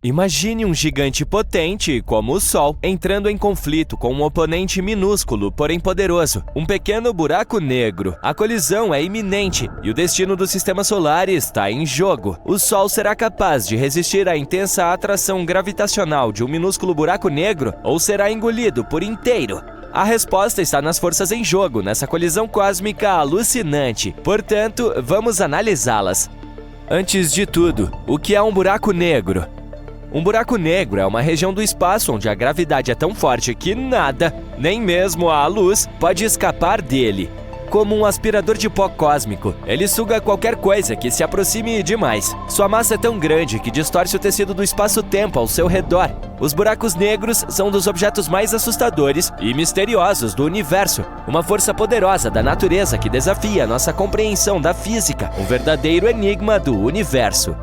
Imagine um gigante potente, como o Sol, entrando em conflito com um oponente minúsculo, porém poderoso, um pequeno buraco negro. A colisão é iminente e o destino do sistema solar está em jogo. O Sol será capaz de resistir à intensa atração gravitacional de um minúsculo buraco negro ou será engolido por inteiro? A resposta está nas forças em jogo, nessa colisão cósmica alucinante. Portanto, vamos analisá-las. Antes de tudo, o que é um buraco negro? Um buraco negro é uma região do espaço onde a gravidade é tão forte que nada, nem mesmo a luz, pode escapar dele. Como um aspirador de pó cósmico, ele suga qualquer coisa que se aproxime demais. Sua massa é tão grande que distorce o tecido do espaço-tempo ao seu redor. Os buracos negros são um dos objetos mais assustadores e misteriosos do universo. Uma força poderosa da natureza que desafia nossa compreensão da física. Um verdadeiro enigma do universo.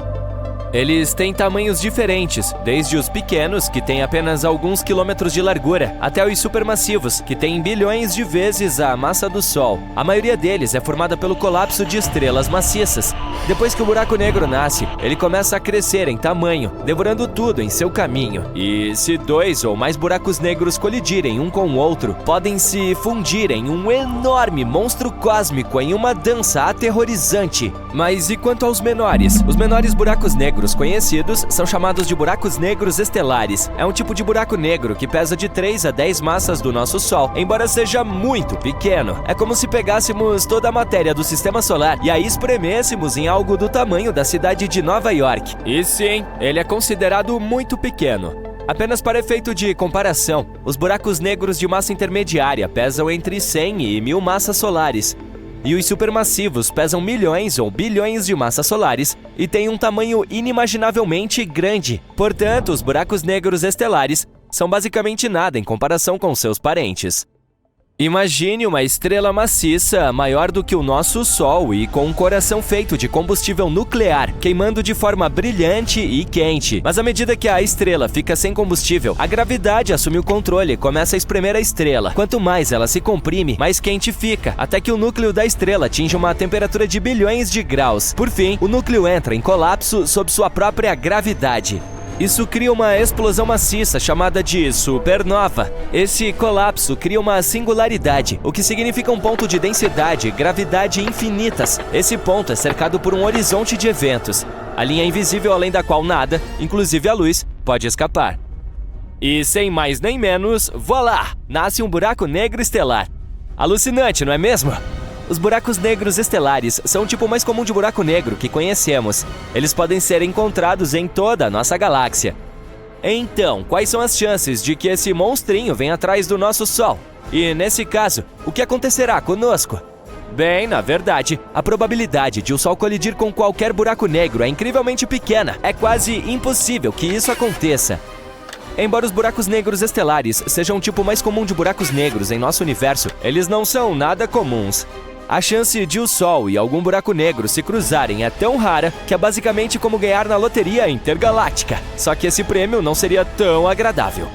Eles têm tamanhos diferentes, desde os pequenos, que têm apenas alguns quilômetros de largura, até os supermassivos, que têm bilhões de vezes a massa do Sol. A maioria deles é formada pelo colapso de estrelas maciças. Depois que o buraco negro nasce, ele começa a crescer em tamanho, devorando tudo em seu caminho. E se dois ou mais buracos negros colidirem um com o outro, podem se fundir em um enorme monstro cósmico em uma dança aterrorizante. Mas e quanto aos menores? Os menores buracos negros conhecidos são chamados de buracos negros estelares. É um tipo de buraco negro que pesa de 3 a 10 massas do nosso Sol, embora seja muito pequeno. É como se pegássemos toda a matéria do sistema solar e a espremêssemos em algo do tamanho da cidade de Nova York. E sim, ele é considerado muito pequeno. Apenas para efeito de comparação, os buracos negros de massa intermediária pesam entre 100 e 1000 massas solares. E os supermassivos pesam milhões ou bilhões de massas solares e têm um tamanho inimaginavelmente grande. Portanto, os buracos negros estelares são basicamente nada em comparação com seus parentes. Imagine uma estrela maciça maior do que o nosso Sol e com um coração feito de combustível nuclear, queimando de forma brilhante e quente. Mas à medida que a estrela fica sem combustível, a gravidade assume o controle e começa a espremer a estrela. Quanto mais ela se comprime, mais quente fica, até que o núcleo da estrela atinge uma temperatura de bilhões de graus. Por fim, o núcleo entra em colapso sob sua própria gravidade. Isso cria uma explosão maciça chamada de supernova. Esse colapso cria uma singularidade, o que significa um ponto de densidade e gravidade infinitas. Esse ponto é cercado por um horizonte de eventos, a linha invisível além da qual nada, inclusive a luz, pode escapar. E sem mais nem menos, voilá! Nasce um buraco negro estelar. Alucinante, não é mesmo? Os buracos negros estelares são o tipo mais comum de buraco negro que conhecemos. Eles podem ser encontrados em toda a nossa galáxia. Então, quais são as chances de que esse monstrinho venha atrás do nosso Sol? E, nesse caso, o que acontecerá conosco? Bem, na verdade, a probabilidade de o Sol colidir com qualquer buraco negro é incrivelmente pequena. É quase impossível que isso aconteça. Embora os buracos negros estelares sejam o tipo mais comum de buracos negros em nosso universo, eles não são nada comuns. A chance de o Sol e algum buraco negro se cruzarem é tão rara que é basicamente como ganhar na loteria intergaláctica. Só que esse prêmio não seria tão agradável.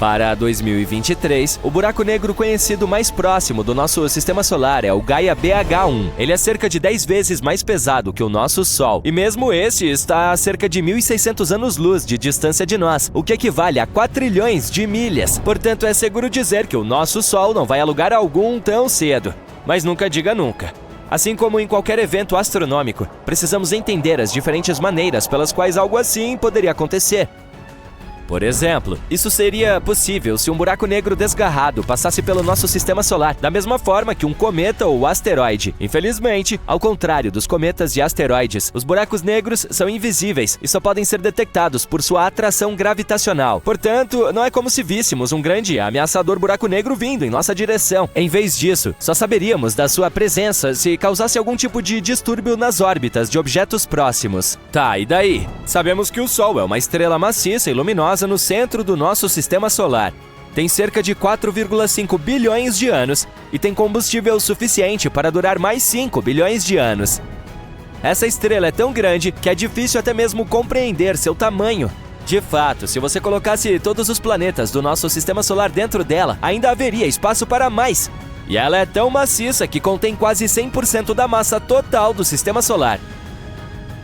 Para 2023, o buraco negro conhecido mais próximo do nosso sistema solar é o Gaia BH1. Ele é cerca de 10 vezes mais pesado que o nosso Sol. E mesmo esse está a cerca de 1.600 anos-luz de distância de nós, o que equivale a 4 trilhões de milhas. Portanto, é seguro dizer que o nosso Sol não vai a lugar algum tão cedo. Mas nunca diga nunca. Assim como em qualquer evento astronômico, precisamos entender as diferentes maneiras pelas quais algo assim poderia acontecer. Por exemplo, isso seria possível se um buraco negro desgarrado passasse pelo nosso sistema solar, da mesma forma que um cometa ou asteroide. Infelizmente, ao contrário dos cometas e asteroides, os buracos negros são invisíveis e só podem ser detectados por sua atração gravitacional. Portanto, não é como se víssemos um grande e ameaçador buraco negro vindo em nossa direção. Em vez disso, só saberíamos da sua presença se causasse algum tipo de distúrbio nas órbitas de objetos próximos. Tá, e daí? Sabemos que o Sol é uma estrela maciça e luminosa no centro do nosso sistema solar. Tem cerca de 4,5 bilhões de anos e tem combustível suficiente para durar mais 5 bilhões de anos. Essa estrela é tão grande que é difícil até mesmo compreender seu tamanho. De fato, se você colocasse todos os planetas do nosso sistema solar dentro dela, ainda haveria espaço para mais. E ela é tão maciça que contém quase 100% da massa total do sistema solar.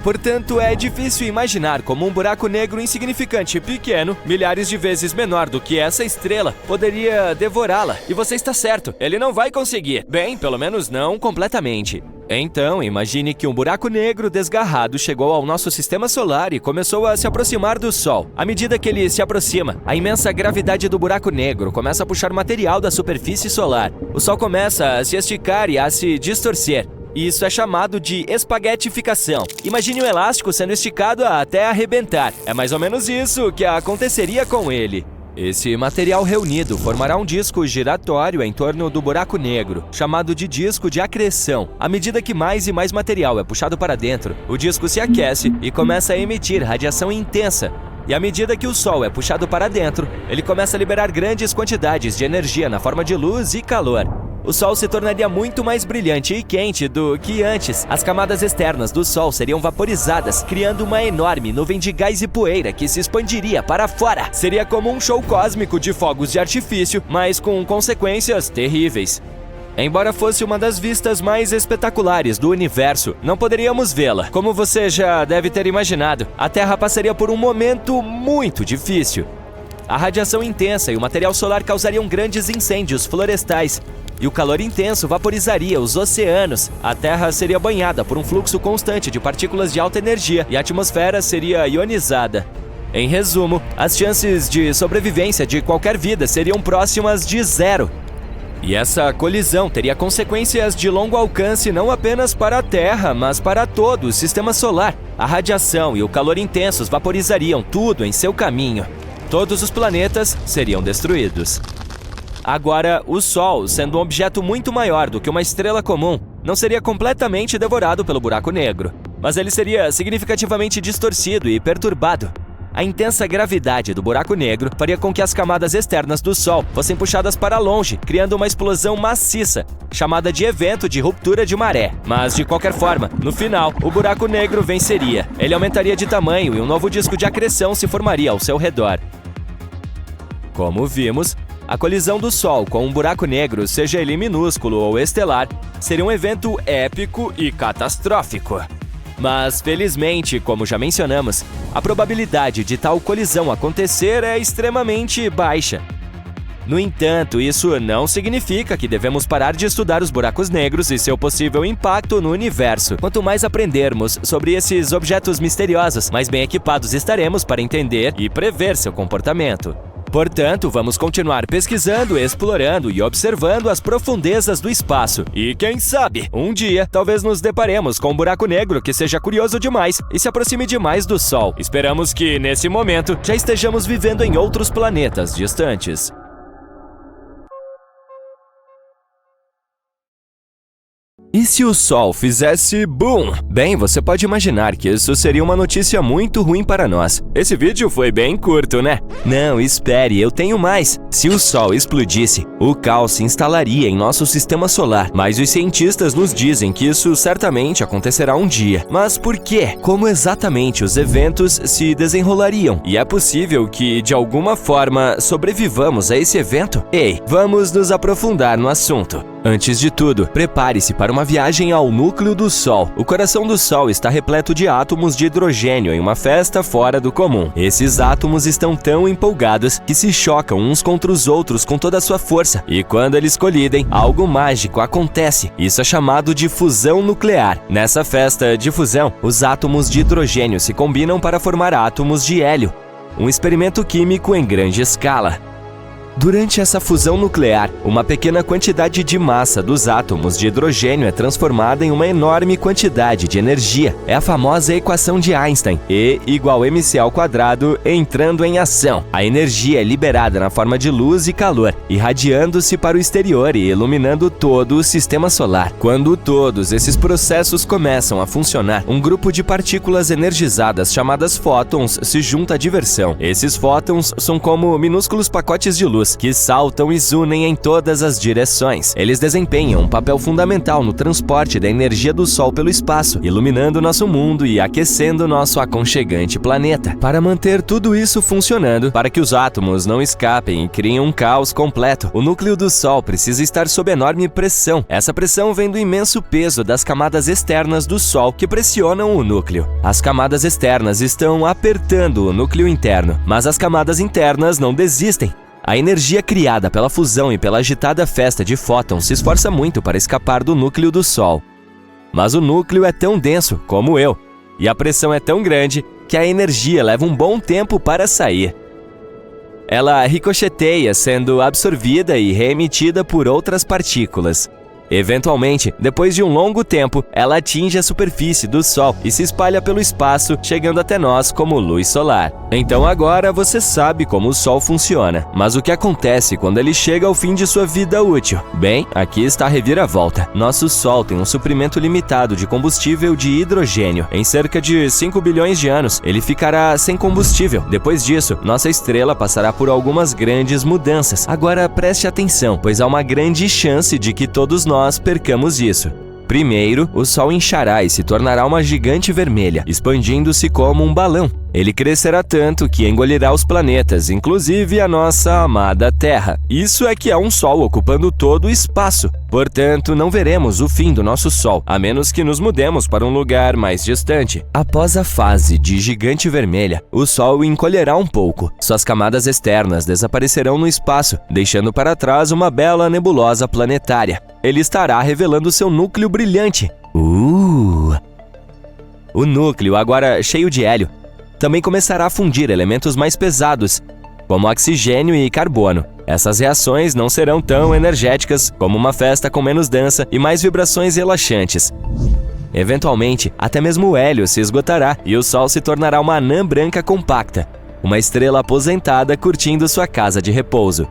Portanto, é difícil imaginar como um buraco negro insignificante e pequeno, milhares de vezes menor do que essa estrela, poderia devorá-la. E você está certo, ele não vai conseguir. Bem, pelo menos não completamente. Então, imagine que um buraco negro desgarrado chegou ao nosso sistema solar e começou a se aproximar do Sol. À medida que ele se aproxima, a imensa gravidade do buraco negro começa a puxar material da superfície solar. O Sol começa a se esticar e a se distorcer. Isso é chamado de espaguetificação. Imagine um elástico sendo esticado até arrebentar. É mais ou menos isso que aconteceria com ele. Esse material reunido formará um disco giratório em torno do buraco negro, chamado de disco de acreção. À medida que mais e mais material é puxado para dentro, o disco se aquece e começa a emitir radiação intensa. E à medida que o Sol é puxado para dentro, ele começa a liberar grandes quantidades de energia na forma de luz e calor. O Sol se tornaria muito mais brilhante e quente do que antes. As camadas externas do Sol seriam vaporizadas, criando uma enorme nuvem de gás e poeira que se expandiria para fora. Seria como um show cósmico de fogos de artifício, mas com consequências terríveis. Embora fosse uma das vistas mais espetaculares do universo, não poderíamos vê-la. Como você já deve ter imaginado, a Terra passaria por um momento muito difícil. A radiação intensa e o material solar causariam grandes incêndios florestais, e o calor intenso vaporizaria os oceanos. A Terra seria banhada por um fluxo constante de partículas de alta energia e a atmosfera seria ionizada. Em resumo, as chances de sobrevivência de qualquer vida seriam próximas de zero. E essa colisão teria consequências de longo alcance não apenas para a Terra, mas para todo o sistema solar. A radiação e o calor intensos vaporizariam tudo em seu caminho. Todos os planetas seriam destruídos. Agora, o Sol, sendo um objeto muito maior do que uma estrela comum, não seria completamente devorado pelo buraco negro, mas ele seria significativamente distorcido e perturbado. A intensa gravidade do buraco negro faria com que as camadas externas do Sol fossem puxadas para longe, criando uma explosão maciça, chamada de evento de ruptura de maré. Mas, de qualquer forma, no final, o buraco negro venceria. Ele aumentaria de tamanho e um novo disco de acreção se formaria ao seu redor. Como vimos, a colisão do Sol com um buraco negro, seja ele minúsculo ou estelar, seria um evento épico e catastrófico. Mas, felizmente, como já mencionamos, a probabilidade de tal colisão acontecer é extremamente baixa. No entanto, isso não significa que devemos parar de estudar os buracos negros e seu possível impacto no universo. Quanto mais aprendermos sobre esses objetos misteriosos, mais bem equipados estaremos para entender e prever seu comportamento. Portanto, vamos continuar pesquisando, explorando e observando as profundezas do espaço. E quem sabe, um dia, talvez nos deparemos com um buraco negro que seja curioso demais e se aproxime demais do Sol. Esperamos que, nesse momento, já estejamos vivendo em outros planetas distantes. E se o Sol fizesse boom? Bem, você pode imaginar que isso seria uma notícia muito ruim para nós. Esse vídeo foi bem curto, né? Não, espere, eu tenho mais. Se o Sol explodisse, o caos se instalaria em nosso sistema solar. Mas os cientistas nos dizem que isso certamente acontecerá um dia. Mas por quê? Como exatamente os eventos se desenrolariam? E é possível que, de alguma forma, sobrevivamos a esse evento? Ei, vamos nos aprofundar no assunto. Antes de tudo, prepare-se para uma viagem ao núcleo do Sol. O coração do Sol está repleto de átomos de hidrogênio em uma festa fora do comum. Esses átomos estão tão empolgados que se chocam uns contra os outros com toda a sua força. E quando eles colidem, algo mágico acontece. Isso é chamado de fusão nuclear. Nessa festa de fusão, os átomos de hidrogênio se combinam para formar átomos de hélio. Um experimento químico em grande escala. Durante essa fusão nuclear, uma pequena quantidade de massa dos átomos de hidrogênio é transformada em uma enorme quantidade de energia. É a famosa equação de Einstein, E igual mc ao quadrado, entrando em ação. A energia é liberada na forma de luz e calor, irradiando-se para o exterior e iluminando todo o sistema solar. Quando todos esses processos começam a funcionar, um grupo de partículas energizadas chamadas fótons se junta à diversão. Esses fótons são como minúsculos pacotes de luz luz que saltam e zunem em todas as direções. Eles desempenham um papel fundamental no transporte da energia do Sol pelo espaço, iluminando nosso mundo e aquecendo nosso aconchegante planeta. Para manter tudo isso funcionando, para que os átomos não escapem e criem um caos completo, o núcleo do Sol precisa estar sob enorme pressão. Essa pressão vem do imenso peso das camadas externas do Sol que pressionam o núcleo. As camadas externas estão apertando o núcleo interno, mas as camadas internas não desistem. A energia criada pela fusão e pela agitada festa de fótons se esforça muito para escapar do núcleo do Sol. Mas o núcleo é tão denso como eu, e a pressão é tão grande que a energia leva um bom tempo para sair. Ela ricocheteia, sendo absorvida e reemitida por outras partículas. Eventualmente, depois de um longo tempo, ela atinge a superfície do Sol e se espalha pelo espaço, chegando até nós como luz solar. Então agora você sabe como o Sol funciona. Mas o que acontece quando ele chega ao fim de sua vida útil? Bem, aqui está a reviravolta. Nosso Sol tem um suprimento limitado de combustível de hidrogênio. Em cerca de 5 bilhões de anos, ele ficará sem combustível. Depois disso, nossa estrela passará por algumas grandes mudanças. Agora preste atenção, pois há uma grande chance de que todos nós percamos isso. Primeiro, o Sol inchará e se tornará uma gigante vermelha, expandindo-se como um balão. Ele crescerá tanto que engolirá os planetas, inclusive a nossa amada Terra. Isso é que é um Sol ocupando todo o espaço. Portanto, não veremos o fim do nosso Sol, a menos que nos mudemos para um lugar mais distante. Após a fase de gigante vermelha, o Sol encolherá um pouco. Suas camadas externas desaparecerão no espaço, deixando para trás uma bela nebulosa planetária. Ele estará revelando seu núcleo brilhante. O núcleo, agora cheio de hélio, também começará a fundir elementos mais pesados, como oxigênio e carbono. Essas reações não serão tão energéticas como uma festa com menos dança e mais vibrações relaxantes. Eventualmente, até mesmo o hélio se esgotará e o Sol se tornará uma anã branca compacta, uma estrela aposentada curtindo sua casa de repouso.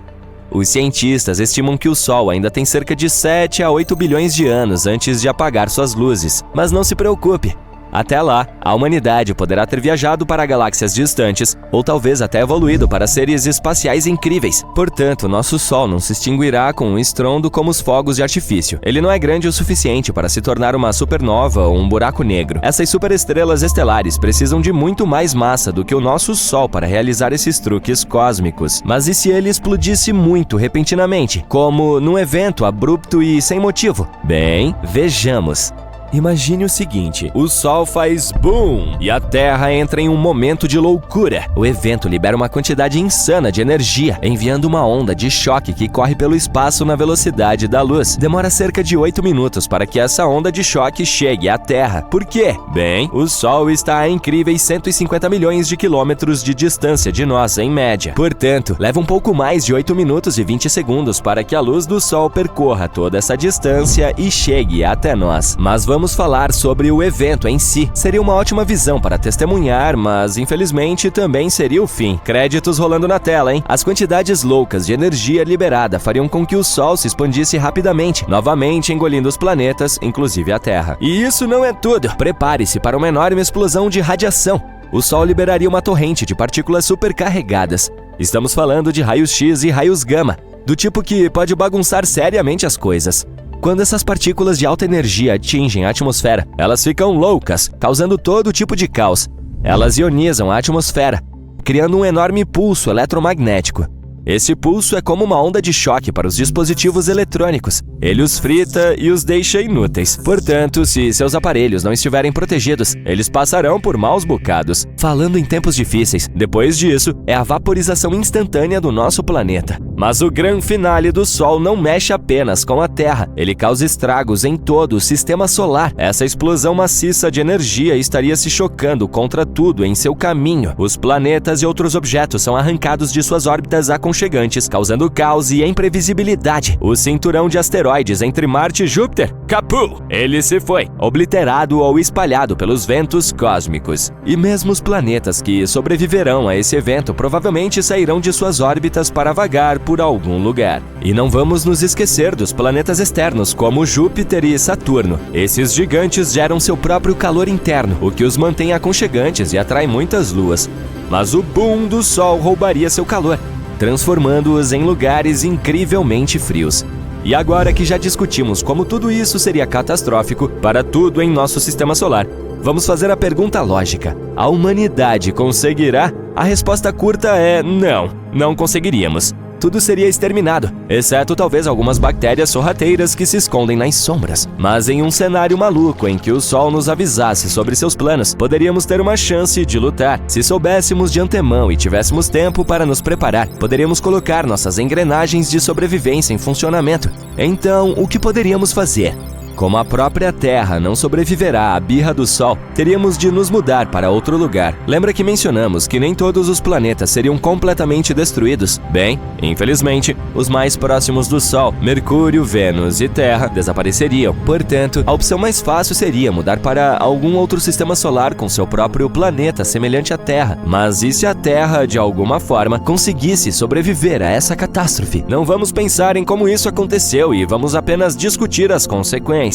Os cientistas estimam que o Sol ainda tem cerca de 7 a 8 bilhões de anos antes de apagar suas luzes. Mas não se preocupe! Até lá, a humanidade poderá ter viajado para galáxias distantes ou talvez até evoluído para seres espaciais incríveis. Portanto, nosso Sol não se extinguirá com um estrondo como os fogos de artifício. Ele não é grande o suficiente para se tornar uma supernova ou um buraco negro. Essas superestrelas estelares precisam de muito mais massa do que o nosso Sol para realizar esses truques cósmicos. Mas e se ele explodisse muito repentinamente, como num evento abrupto e sem motivo? Bem, vejamos. Imagine o seguinte, o Sol faz boom e a Terra entra em um momento de loucura. O evento libera uma quantidade insana de energia, enviando uma onda de choque que corre pelo espaço na velocidade da luz. Demora cerca de 8 minutos para que essa onda de choque chegue à Terra. Por quê? Bem, o Sol está a incríveis 150 milhões de quilômetros de distância de nós, em média. Portanto, leva um pouco mais de 8 minutos e 20 segundos para que a luz do Sol percorra toda essa distância e chegue até nós. Mas vamos falar sobre o evento em si. Seria uma ótima visão para testemunhar, mas infelizmente também seria o fim. Créditos rolando na tela, hein? As quantidades loucas de energia liberada fariam com que o Sol se expandisse rapidamente, novamente engolindo os planetas, inclusive a Terra. E isso não é tudo. Prepare-se para uma enorme explosão de radiação. O Sol liberaria uma torrente de partículas supercarregadas. Estamos falando de raios X e raios gama, do tipo que pode bagunçar seriamente as coisas. Quando essas partículas de alta energia atingem a atmosfera, elas ficam loucas, causando todo tipo de caos. Elas ionizam a atmosfera, criando um enorme pulso eletromagnético. Esse pulso é como uma onda de choque para os dispositivos eletrônicos. Ele os frita e os deixa inúteis. Portanto, se seus aparelhos não estiverem protegidos, eles passarão por maus bocados. Falando em tempos difíceis, depois disso, é a vaporização instantânea do nosso planeta. Mas o grande finale do Sol não mexe apenas com a Terra. Ele causa estragos em todo o sistema solar. Essa explosão maciça de energia estaria se chocando contra tudo em seu caminho. Os planetas e outros objetos são arrancados de suas órbitas aconchegantes, causando caos e imprevisibilidade. O cinturão de asteroides entre Marte e Júpiter, capu! Ele se foi, obliterado ou espalhado pelos ventos cósmicos. E mesmo os planetas que sobreviverão a esse evento provavelmente sairão de suas órbitas para vagar por algum lugar. E não vamos nos esquecer dos planetas externos, como Júpiter e Saturno. Esses gigantes geram seu próprio calor interno, o que os mantém aconchegantes e atrai muitas luas. Mas o boom do Sol roubaria seu calor, transformando-os em lugares incrivelmente frios. E agora que já discutimos como tudo isso seria catastrófico para tudo em nosso sistema solar, vamos fazer a pergunta lógica: a humanidade conseguirá? A resposta curta é não, não conseguiríamos. Tudo seria exterminado, exceto talvez algumas bactérias sorrateiras que se escondem nas sombras. Mas em um cenário maluco em que o Sol nos avisasse sobre seus planos, poderíamos ter uma chance de lutar. Se soubéssemos de antemão e tivéssemos tempo para nos preparar, poderíamos colocar nossas engrenagens de sobrevivência em funcionamento. Então, o que poderíamos fazer? Como a própria Terra não sobreviverá à birra do Sol, teríamos de nos mudar para outro lugar. Lembra que mencionamos que nem todos os planetas seriam completamente destruídos? Bem, infelizmente, os mais próximos do Sol, Mercúrio, Vênus e Terra, desapareceriam. Portanto, a opção mais fácil seria mudar para algum outro sistema solar com seu próprio planeta semelhante à Terra. Mas e se a Terra, de alguma forma, conseguisse sobreviver a essa catástrofe? Não vamos pensar em como isso aconteceu e vamos apenas discutir as consequências.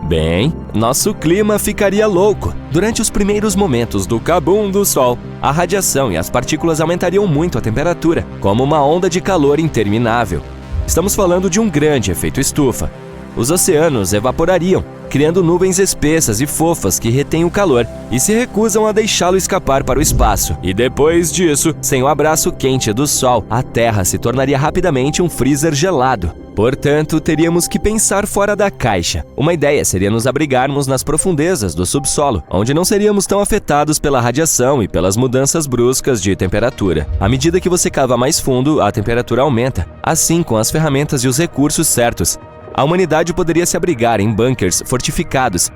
Bem, nosso clima ficaria louco. Durante os primeiros momentos do cabum do Sol, a radiação e as partículas aumentariam muito a temperatura, como uma onda de calor interminável. Estamos falando de um grande efeito estufa. Os oceanos evaporariam, criando nuvens espessas e fofas que retêm o calor e se recusam a deixá-lo escapar para o espaço. E depois disso, sem o abraço quente do Sol, a Terra se tornaria rapidamente um freezer gelado. Portanto, teríamos que pensar fora da caixa. Uma ideia seria nos abrigarmos nas profundezas do subsolo, onde não seríamos tão afetados pela radiação e pelas mudanças bruscas de temperatura. À medida que você cava mais fundo, a temperatura aumenta. Assim, com as ferramentas e os recursos certos, a humanidade poderia se abrigar em bunkers fortificados,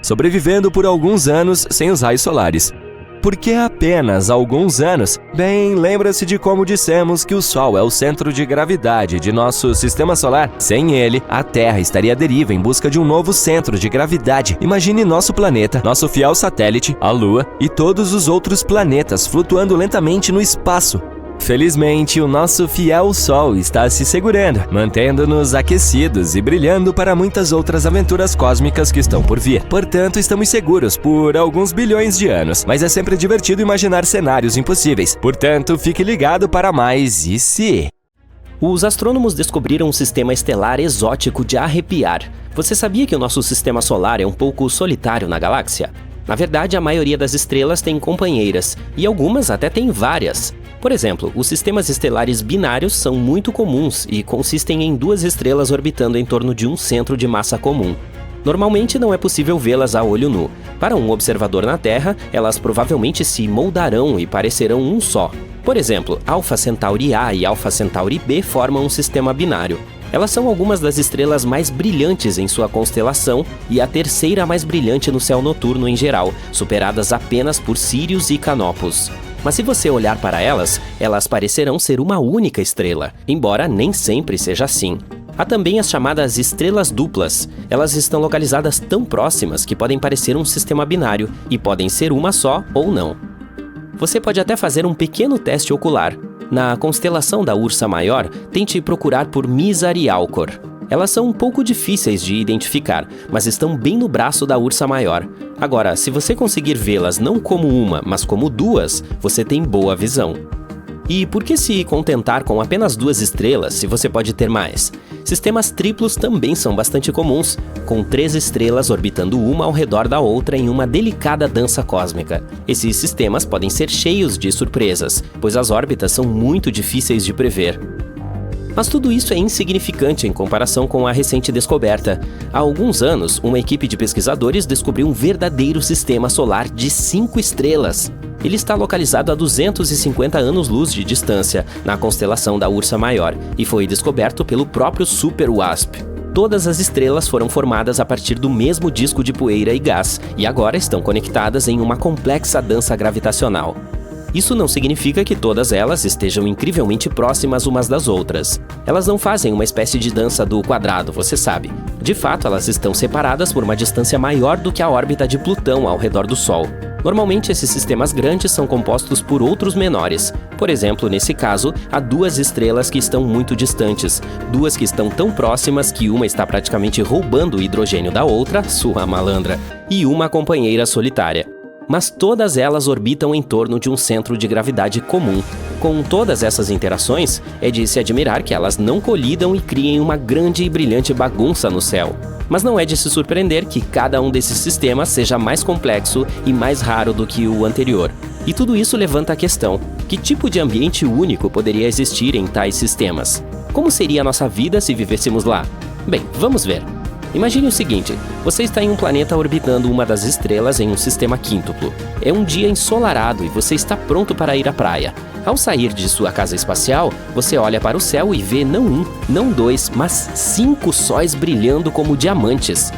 sobrevivendo por alguns anos sem os raios solares. Por que apenas alguns anos? Bem, lembra-se de como dissemos que o Sol é o centro de gravidade de nosso sistema solar? Sem ele, a Terra estaria à deriva em busca de um novo centro de gravidade. Imagine nosso planeta, nosso fiel satélite, a Lua e todos os outros planetas flutuando lentamente no espaço. Felizmente, o nosso fiel Sol está se segurando, mantendo-nos aquecidos e brilhando para muitas outras aventuras cósmicas que estão por vir. Portanto, estamos seguros por alguns bilhões de anos, mas é sempre divertido imaginar cenários impossíveis. Portanto, fique ligado para mais e se... Os astrônomos descobriram um sistema estelar exótico de arrepiar. Você sabia que o nosso sistema solar é um pouco solitário na galáxia? Na verdade, a maioria das estrelas tem companheiras, e algumas até têm várias. Por exemplo, os sistemas estelares binários são muito comuns e consistem em duas estrelas orbitando em torno de um centro de massa comum. Normalmente não é possível vê-las a olho nu. Para um observador na Terra, elas provavelmente se moldarão e parecerão um só. Por exemplo, Alpha Centauri A e Alpha Centauri B formam um sistema binário. Elas são algumas das estrelas mais brilhantes em sua constelação e a terceira mais brilhante no céu noturno em geral, superadas apenas por Sirius e Canopus. Mas se você olhar para elas, elas parecerão ser uma única estrela, embora nem sempre seja assim. Há também as chamadas estrelas duplas. Elas estão localizadas tão próximas que podem parecer um sistema binário e podem ser uma só ou não. Você pode até fazer um pequeno teste ocular. Na constelação da Ursa Maior, tente procurar por Mizar e Alcor. Elas são um pouco difíceis de identificar, mas estão bem no braço da Ursa Maior. Agora, se você conseguir vê-las não como uma, mas como duas, você tem boa visão. E por que se contentar com apenas duas estrelas se você pode ter mais? Sistemas triplos também são bastante comuns, com 3 estrelas orbitando uma ao redor da outra em uma delicada dança cósmica. Esses sistemas podem ser cheios de surpresas, pois as órbitas são muito difíceis de prever. Mas tudo isso é insignificante em comparação com a recente descoberta. Há alguns anos, uma equipe de pesquisadores descobriu um verdadeiro sistema solar de 5 estrelas. Ele está localizado a 250 anos-luz de distância, na constelação da Ursa Maior, e foi descoberto pelo próprio Super-WASP. Todas as estrelas foram formadas a partir do mesmo disco de poeira e gás, e agora estão conectadas em uma complexa dança gravitacional. Isso não significa que todas elas estejam incrivelmente próximas umas das outras. Elas não fazem uma espécie de dança do quadrado, você sabe. De fato, elas estão separadas por uma distância maior do que a órbita de Plutão ao redor do Sol. Normalmente, esses sistemas grandes são compostos por outros menores. Por exemplo, nesse caso, há 2 estrelas que estão muito distantes, 2 que estão tão próximas que uma está praticamente roubando o hidrogênio da outra, sua malandra, e uma companheira solitária. mas todas elas orbitam em torno de um centro de gravidade comum. Com todas essas interações, é de se admirar que elas não colidam e criem uma grande e brilhante bagunça no céu. Mas não é de se surpreender que cada um desses sistemas seja mais complexo e mais raro do que o anterior. E tudo isso levanta a questão: que tipo de ambiente único poderia existir em tais sistemas? Como seria a nossa vida se vivêssemos lá? Bem, vamos ver. Imagine o seguinte: você está em um planeta orbitando uma das estrelas em um sistema quíntuplo. É um dia ensolarado e você está pronto para ir à praia. Ao sair de sua casa espacial, você olha para o céu e vê não um, não dois, mas 5 sóis brilhando como diamantes.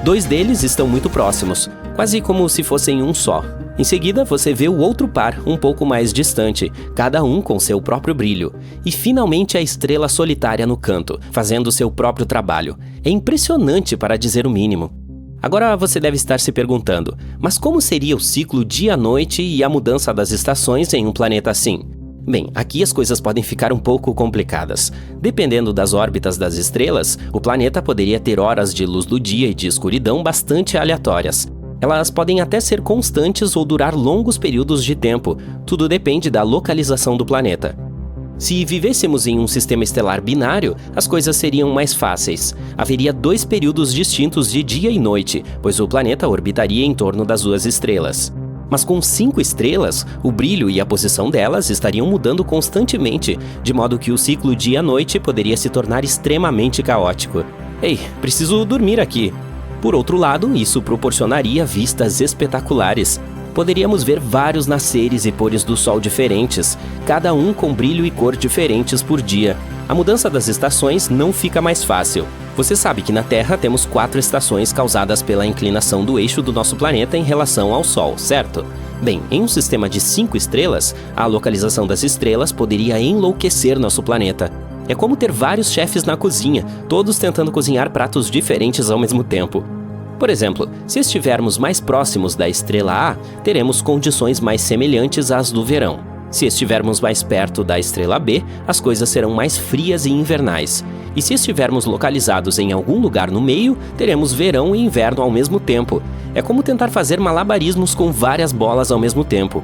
2 deles estão muito próximos, quase como se fossem um só. Em seguida, você vê o outro par, um pouco mais distante, cada um com seu próprio brilho. E finalmente a estrela solitária no canto, fazendo seu próprio trabalho. É impressionante, para dizer o mínimo. Agora você deve estar se perguntando: mas como seria o ciclo dia-noite e a mudança das estações em um planeta assim? Bem, aqui as coisas podem ficar um pouco complicadas. Dependendo das órbitas das estrelas, o planeta poderia ter horas de luz do dia e de escuridão bastante aleatórias. Elas podem até ser constantes ou durar longos períodos de tempo, tudo depende da localização do planeta. Se vivêssemos em um sistema estelar binário, as coisas seriam mais fáceis. Haveria 2 períodos distintos de dia e noite, pois o planeta orbitaria em torno das 2 estrelas. Mas com 5 estrelas, o brilho e a posição delas estariam mudando constantemente, de modo que o ciclo dia-noite poderia se tornar extremamente caótico. Ei, preciso dormir aqui. Por outro lado, isso proporcionaria vistas espetaculares. Poderíamos ver vários nasceres e pôres do sol diferentes, cada um com brilho e cor diferentes por dia. A mudança das estações não fica mais fácil. Você sabe que na Terra temos 4 estações causadas pela inclinação do eixo do nosso planeta em relação ao Sol, certo? Bem, em um sistema de 5 estrelas, a localização das estrelas poderia enlouquecer nosso planeta. É como ter vários chefes na cozinha, todos tentando cozinhar pratos diferentes ao mesmo tempo. Por exemplo, se estivermos mais próximos da estrela A, teremos condições mais semelhantes às do verão. Se estivermos mais perto da estrela B, as coisas serão mais frias e invernais. E se estivermos localizados em algum lugar no meio, teremos verão e inverno ao mesmo tempo. É como tentar fazer malabarismos com várias bolas ao mesmo tempo.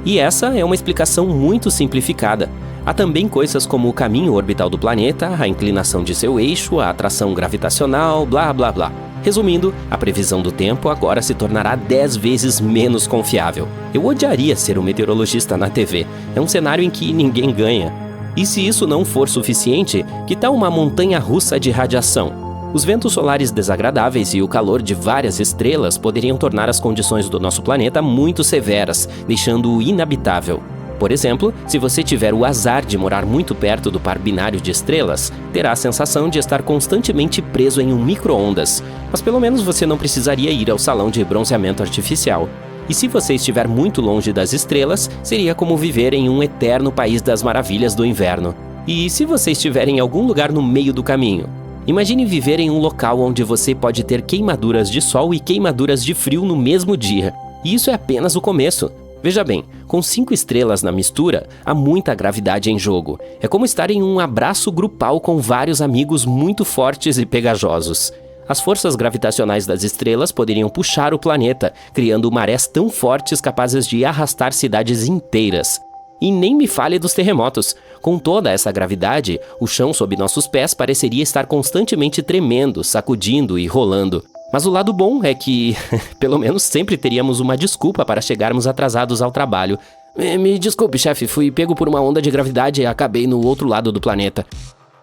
E essa é uma explicação muito simplificada. Há também coisas como o caminho orbital do planeta, a inclinação de seu eixo, a atração gravitacional, blá blá blá. Resumindo, a previsão do tempo agora se tornará 10 vezes menos confiável. Eu odiaria ser um meteorologista na TV. É um cenário em que ninguém ganha. E se isso não for suficiente, que tal uma montanha-russa de radiação? Os ventos solares desagradáveis e o calor de várias estrelas poderiam tornar as condições do nosso planeta muito severas, deixando-o inabitável. Por exemplo, se você tiver o azar de morar muito perto do par binário de estrelas, terá a sensação de estar constantemente preso em um micro-ondas, mas pelo menos você não precisaria ir ao salão de bronzeamento artificial. E se você estiver muito longe das estrelas, seria como viver em um eterno país das maravilhas do inverno. E se você estiver em algum lugar no meio do caminho? Imagine viver em um local onde você pode ter queimaduras de sol e queimaduras de frio no mesmo dia. E isso é apenas o começo. Veja bem, com 5 estrelas na mistura, há muita gravidade em jogo. É como estar em um abraço grupal com vários amigos muito fortes e pegajosos. As forças gravitacionais das estrelas poderiam puxar o planeta, criando marés tão fortes capazes de arrastar cidades inteiras. E nem me fale dos terremotos. Com toda essa gravidade, o chão sob nossos pés pareceria estar constantemente tremendo, sacudindo e rolando. Mas o lado bom é que, pelo menos sempre teríamos uma desculpa para chegarmos atrasados ao trabalho. Me desculpe, chefe, fui pego por uma onda de gravidade e acabei no outro lado do planeta.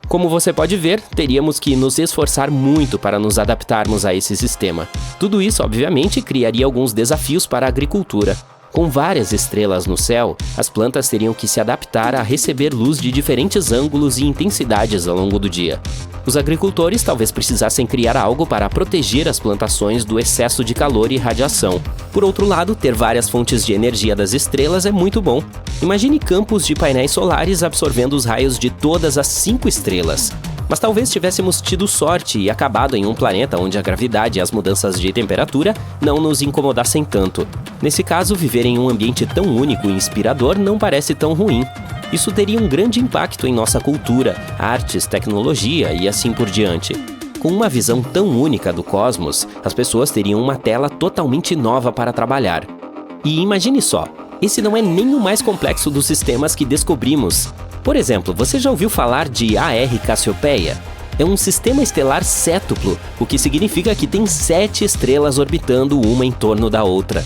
Como você pode ver, teríamos que nos esforçar muito para nos adaptarmos a esse sistema. Tudo isso, obviamente, criaria alguns desafios para a agricultura. Com várias estrelas no céu, as plantas teriam que se adaptar a receber luz de diferentes ângulos e intensidades ao longo do dia. Os agricultores talvez precisassem criar algo para proteger as plantações do excesso de calor e radiação. Por outro lado, ter várias fontes de energia das estrelas é muito bom. Imagine campos de painéis solares absorvendo os raios de todas as 5 estrelas. Mas talvez tivéssemos tido sorte e acabado em um planeta onde a gravidade e as mudanças de temperatura não nos incomodassem tanto. Nesse caso, viver em um ambiente tão único e inspirador não parece tão ruim. Isso teria um grande impacto em nossa cultura, artes, tecnologia e assim por diante. Com uma visão tão única do cosmos, as pessoas teriam uma tela totalmente nova para trabalhar. E imagine só, esse não é nem o mais complexo dos sistemas que descobrimos. Por exemplo, você já ouviu falar de AR Cassiopeia? É um sistema estelar sétuplo, o que significa que tem 7 estrelas orbitando uma em torno da outra.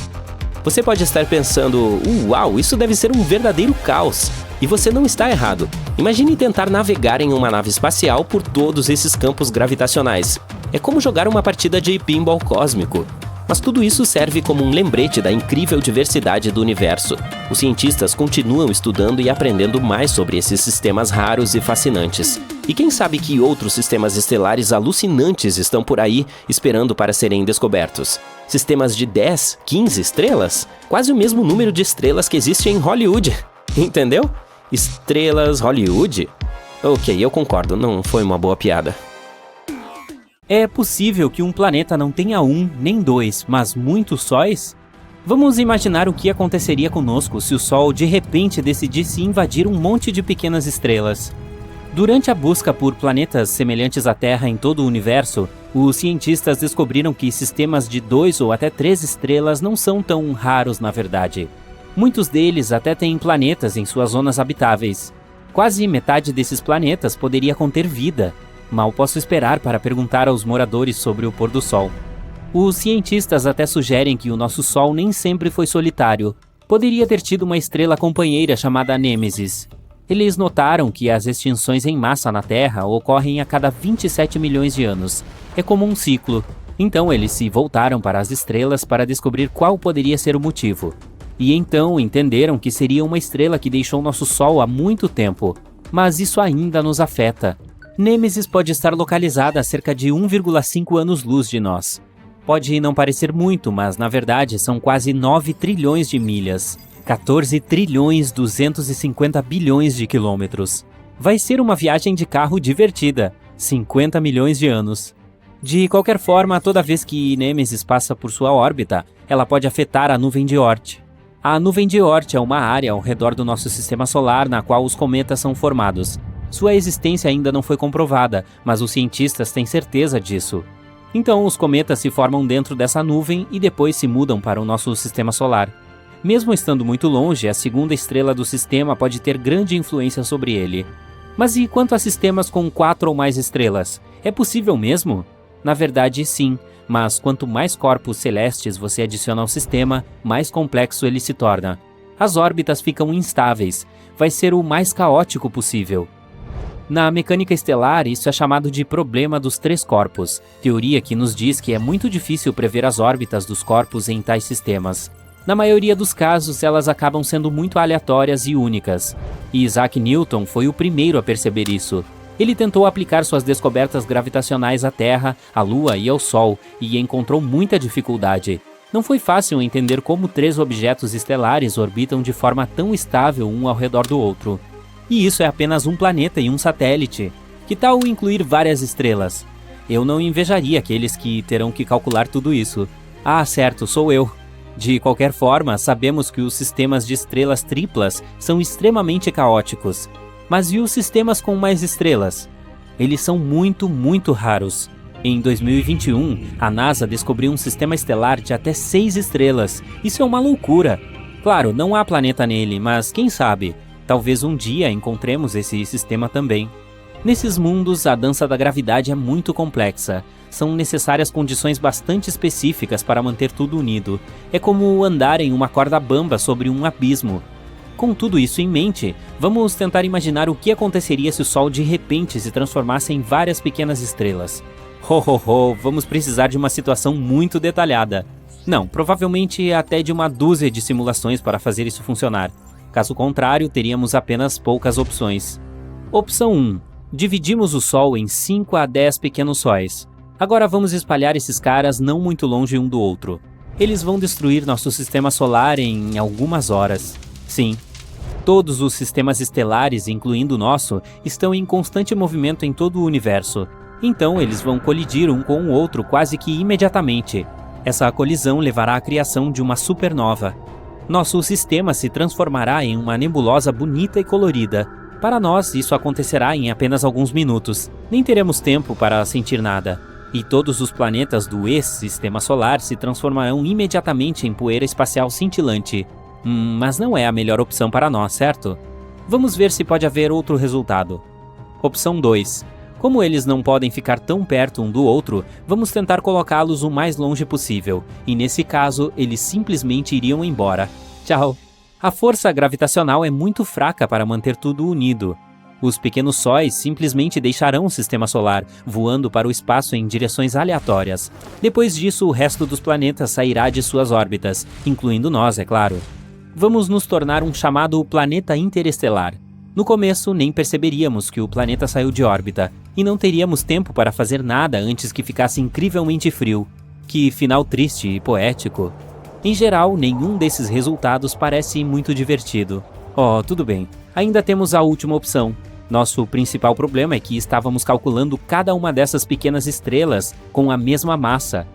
Você pode estar pensando, uau, isso deve ser um verdadeiro caos. E você não está errado. Imagine tentar navegar em uma nave espacial por todos esses campos gravitacionais. É como jogar uma partida de pinball cósmico. Mas tudo isso serve como um lembrete da incrível diversidade do universo. Os cientistas continuam estudando e aprendendo mais sobre esses sistemas raros e fascinantes. E quem sabe que outros sistemas estelares alucinantes estão por aí esperando para serem descobertos? Sistemas de 10, 15 estrelas? Quase o mesmo número de estrelas que existe em Hollywood. Entendeu? Estrelas Hollywood? Ok, eu concordo, não foi uma boa piada. É possível que um planeta não tenha um, nem dois, mas muitos sóis? Vamos imaginar o que aconteceria conosco se o Sol de repente decidisse invadir um monte de pequenas estrelas. Durante a busca por planetas semelhantes à Terra em todo o universo, os cientistas descobriram que sistemas de 2 ou até 3 estrelas não são tão raros na verdade. Muitos deles até têm planetas em suas zonas habitáveis. Quase metade desses planetas poderia conter vida. Mal posso esperar para perguntar aos moradores sobre o pôr do sol. Os cientistas até sugerem que o nosso Sol nem sempre foi solitário. Poderia ter tido uma estrela companheira chamada Nêmesis. Eles notaram que as extinções em massa na Terra ocorrem a cada 27 milhões de anos. É como um ciclo. Então eles se voltaram para as estrelas para descobrir qual poderia ser o motivo. E então entenderam que seria uma estrela que deixou nosso Sol há muito tempo. Mas isso ainda nos afeta. Nêmesis pode estar localizada a cerca de 1,5 anos-luz de nós. Pode não parecer muito, mas na verdade são quase 9 trilhões de milhas, 14 trilhões 250 bilhões de quilômetros. Vai ser uma viagem de carro divertida, 50 milhões de anos. De qualquer forma, toda vez que Nêmesis passa por sua órbita, ela pode afetar a nuvem de Oort. A nuvem de Oort é uma área ao redor do nosso sistema solar na qual os cometas são formados. Sua existência ainda não foi comprovada, mas os cientistas têm certeza disso. Então, os cometas se formam dentro dessa nuvem e depois se mudam para o nosso sistema solar. Mesmo estando muito longe, a segunda estrela do sistema pode ter grande influência sobre ele. Mas e quanto a sistemas com 4 ou mais estrelas? É possível mesmo? Na verdade, sim, mas quanto mais corpos celestes você adiciona ao sistema, mais complexo ele se torna. As órbitas ficam instáveis. Vai ser o mais caótico possível. Na mecânica estelar, isso é chamado de problema dos 3 corpos, teoria que nos diz que é muito difícil prever as órbitas dos corpos em tais sistemas. Na maioria dos casos, elas acabam sendo muito aleatórias e únicas. E Isaac Newton foi o primeiro a perceber isso. Ele tentou aplicar suas descobertas gravitacionais à Terra, à Lua e ao Sol, e encontrou muita dificuldade. Não foi fácil entender como 3 objetos estelares orbitam de forma tão estável um ao redor do outro. E isso é apenas um planeta e um satélite. Que tal incluir várias estrelas? Eu não invejaria aqueles que terão que calcular tudo isso. Ah, certo, sou eu. De qualquer forma, sabemos que os sistemas de estrelas triplas são extremamente caóticos. Mas e os sistemas com mais estrelas? Eles são muito, muito raros. Em 2021, a NASA descobriu um sistema estelar de até 6 estrelas. Isso é uma loucura. Claro, não há planeta nele, mas quem sabe? Talvez um dia encontremos esse sistema também. Nesses mundos, a dança da gravidade é muito complexa. São necessárias condições bastante específicas para manter tudo unido. É como andar em uma corda bamba sobre um abismo. Com tudo isso em mente, vamos tentar imaginar o que aconteceria se o Sol de repente se transformasse em várias pequenas estrelas. Vamos precisar de uma situação muito detalhada. Não, provavelmente até de uma dúzia de simulações para fazer isso funcionar. Caso contrário, teríamos apenas poucas opções. Opção 1. Dividimos o Sol em 5 a 10 pequenos sóis. Agora vamos espalhar esses caras não muito longe um do outro. Eles vão destruir nosso sistema solar em algumas horas. Sim. Todos os sistemas estelares, incluindo o nosso, estão em constante movimento em todo o universo. Então eles vão colidir um com o outro quase que imediatamente. Essa colisão levará à criação de uma supernova. Nosso sistema se transformará em uma nebulosa bonita e colorida. Para nós, isso acontecerá em apenas alguns minutos. Nem teremos tempo para sentir nada. e todos os planetas do ex-sistema solar se transformarão imediatamente em poeira espacial cintilante. Mas não é a melhor opção para nós, certo? Vamos ver se pode haver outro resultado. Opção 2. Como eles não podem ficar tão perto um do outro, vamos tentar colocá-los o mais longe possível, e nesse caso, eles simplesmente iriam embora. Tchau! A força gravitacional é muito fraca para manter tudo unido. Os pequenos sóis simplesmente deixarão o sistema solar, voando para o espaço em direções aleatórias. Depois disso, o resto dos planetas sairá de suas órbitas, incluindo nós, é claro. Vamos nos tornar um chamado planeta interestelar. No começo, nem perceberíamos que o planeta saiu de órbita, e não teríamos tempo para fazer nada antes que ficasse incrivelmente frio. Que final triste e poético. Em geral, nenhum desses resultados parece muito divertido. Tudo bem. Ainda temos a última opção. Nosso principal problema é que estávamos calculando cada uma dessas pequenas estrelas com a mesma massa.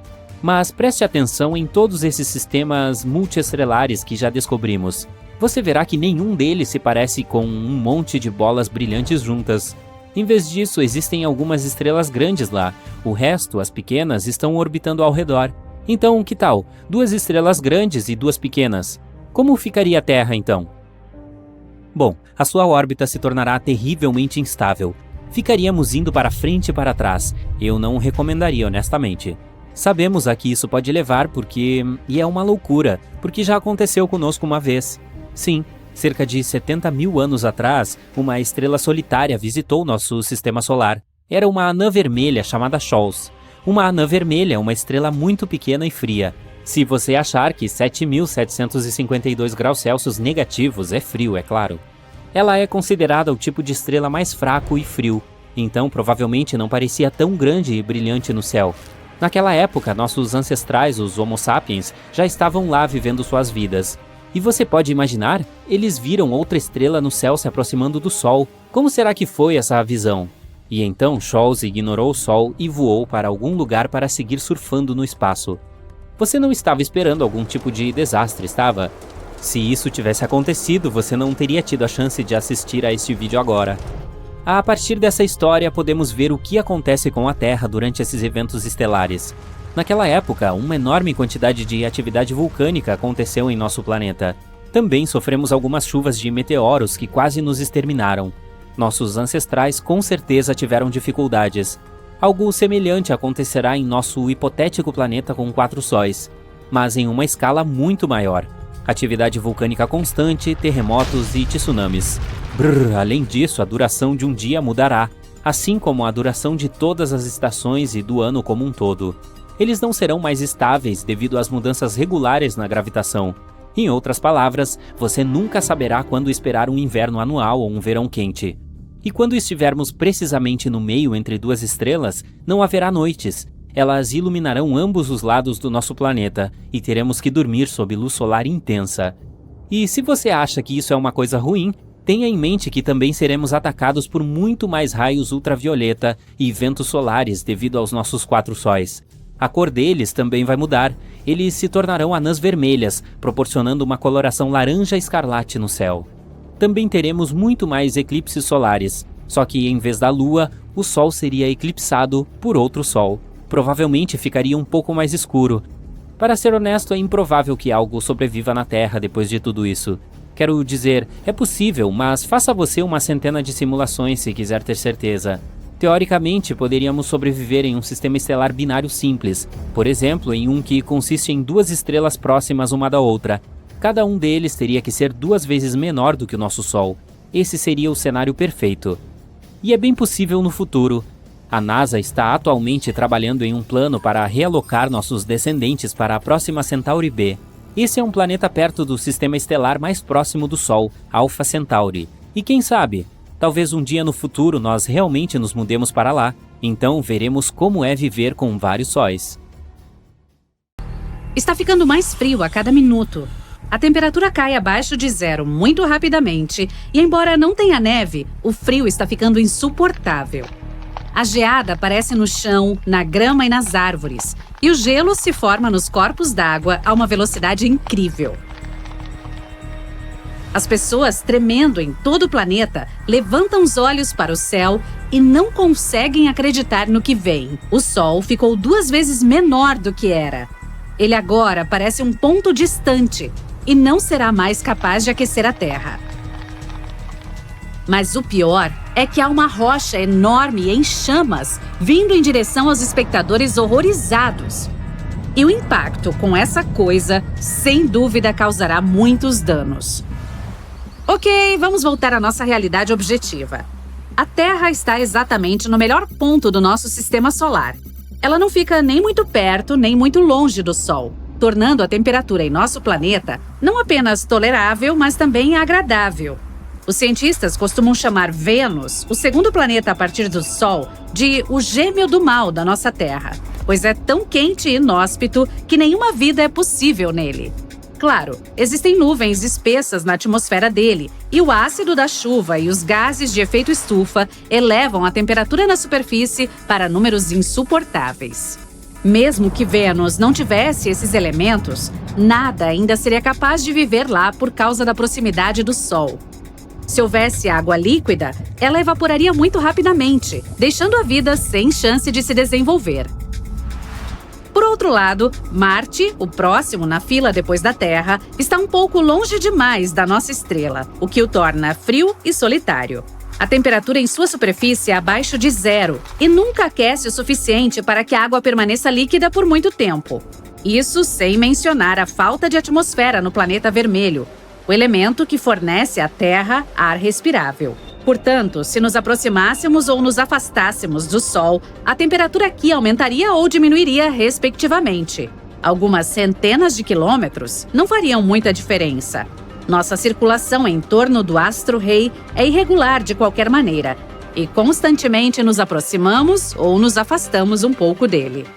Mas preste atenção em todos esses sistemas multiestrelares que já descobrimos. Você verá que nenhum deles se parece com um monte de bolas brilhantes juntas. Em vez disso, existem algumas estrelas grandes lá. O resto, as pequenas, estão orbitando ao redor. Então, que tal? 2 estrelas grandes e 2 pequenas. Como ficaria a Terra, então? Bom, a sua órbita se tornará terrivelmente instável. Ficaríamos indo para frente e para trás. Eu não recomendaria, honestamente. Sabemos a que isso pode levar e é uma loucura, porque já aconteceu conosco uma vez. Sim, cerca de 70 mil anos atrás, uma estrela solitária visitou nosso sistema solar. Era uma anã vermelha chamada Scholz. Uma anã vermelha é uma estrela muito pequena e fria. Se você achar que 7.752 graus Celsius negativos é frio, é claro. Ela é considerada o tipo de estrela mais fraco e frio, então provavelmente não parecia tão grande e brilhante no céu. Naquela época, nossos ancestrais, os Homo sapiens, já estavam lá vivendo suas vidas. E você pode imaginar? Eles viram outra estrela no céu se aproximando do Sol. Como será que foi essa visão? E então Scholz ignorou o Sol e voou para algum lugar para seguir surfando no espaço. Você não estava esperando algum tipo de desastre, estava? Se isso tivesse acontecido, você não teria tido a chance de assistir a este vídeo agora. A partir dessa história, podemos ver o que acontece com a Terra durante esses eventos estelares. Naquela época, uma enorme quantidade de atividade vulcânica aconteceu em nosso planeta. Também sofremos algumas chuvas de meteoros que quase nos exterminaram. Nossos ancestrais com certeza tiveram dificuldades. Algo semelhante acontecerá em nosso hipotético planeta com 4 sóis, mas em uma escala muito maior. Atividade vulcânica constante, terremotos e tsunamis. Além disso, a duração de um dia mudará, assim como a duração de todas as estações e do ano como um todo. Eles não serão mais estáveis devido às mudanças regulares na gravitação. Em outras palavras, você nunca saberá quando esperar um inverno anual ou um verão quente. E quando estivermos precisamente no meio entre 2 estrelas, não haverá noites. Elas iluminarão ambos os lados do nosso planeta e teremos que dormir sob luz solar intensa. E se você acha que isso é uma coisa ruim, tenha em mente que também seremos atacados por muito mais raios ultravioleta e ventos solares devido aos nossos 4 sóis. A cor deles também vai mudar. Eles se tornarão anãs vermelhas, proporcionando uma coloração laranja escarlate no céu. Também teremos muito mais eclipses solares, só que em vez da Lua, o Sol seria eclipsado por outro Sol. Provavelmente ficaria um pouco mais escuro. Para ser honesto, é improvável que algo sobreviva na Terra depois de tudo isso. Quero dizer, é possível, mas faça você uma centena de simulações se quiser ter certeza. Teoricamente, poderíamos sobreviver em um sistema estelar binário simples, por exemplo, em um que consiste em 2 estrelas próximas uma da outra. Cada um deles teria que ser 2 vezes menor do que o nosso Sol. Esse seria o cenário perfeito. E é bem possível no futuro. A NASA está atualmente trabalhando em um plano para realocar nossos descendentes para a próxima Centauri B. Esse é um planeta perto do sistema estelar mais próximo do Sol, Alpha Centauri. E quem sabe, talvez um dia no futuro nós realmente nos mudemos para lá. Então veremos como é viver com vários sóis. Está ficando mais frio a cada minuto. A temperatura cai abaixo de 0 muito rapidamente e, embora não tenha neve, o frio está ficando insuportável. A geada aparece no chão, na grama e nas árvores, e o gelo se forma nos corpos d'água a uma velocidade incrível. As pessoas, tremendo em todo o planeta, levantam os olhos para o céu e não conseguem acreditar no que veem. O Sol ficou 2 vezes menor do que era. Ele agora parece um ponto distante e não será mais capaz de aquecer a Terra. Mas o pior é que há uma rocha enorme em chamas vindo em direção aos espectadores horrorizados. E o impacto com essa coisa, sem dúvida, causará muitos danos. Ok, vamos voltar à nossa realidade objetiva. A Terra está exatamente no melhor ponto do nosso sistema solar. Ela não fica nem muito perto, nem muito longe do Sol, tornando a temperatura em nosso planeta não apenas tolerável, mas também agradável. Os cientistas costumam chamar Vênus, o segundo planeta a partir do Sol, de o gêmeo do mal da nossa Terra, pois é tão quente e inóspito que nenhuma vida é possível nele. Claro, existem nuvens espessas na atmosfera dele, e o ácido da chuva e os gases de efeito estufa elevam a temperatura na superfície para números insuportáveis. Mesmo que Vênus não tivesse esses elementos, nada ainda seria capaz de viver lá por causa da proximidade do Sol. Se houvesse água líquida, ela evaporaria muito rapidamente, deixando a vida sem chance de se desenvolver. Por outro lado, Marte, o próximo na fila depois da Terra, está um pouco longe demais da nossa estrela, o que o torna frio e solitário. A temperatura em sua superfície é abaixo de 0 e nunca aquece o suficiente para que a água permaneça líquida por muito tempo. Isso sem mencionar a falta de atmosfera no planeta vermelho, o elemento que fornece à Terra ar respirável. Portanto, se nos aproximássemos ou nos afastássemos do Sol, a temperatura aqui aumentaria ou diminuiria respectivamente. Algumas centenas de quilômetros não fariam muita diferença. Nossa circulação em torno do astro-rei é irregular de qualquer maneira, e constantemente nos aproximamos ou nos afastamos um pouco dele.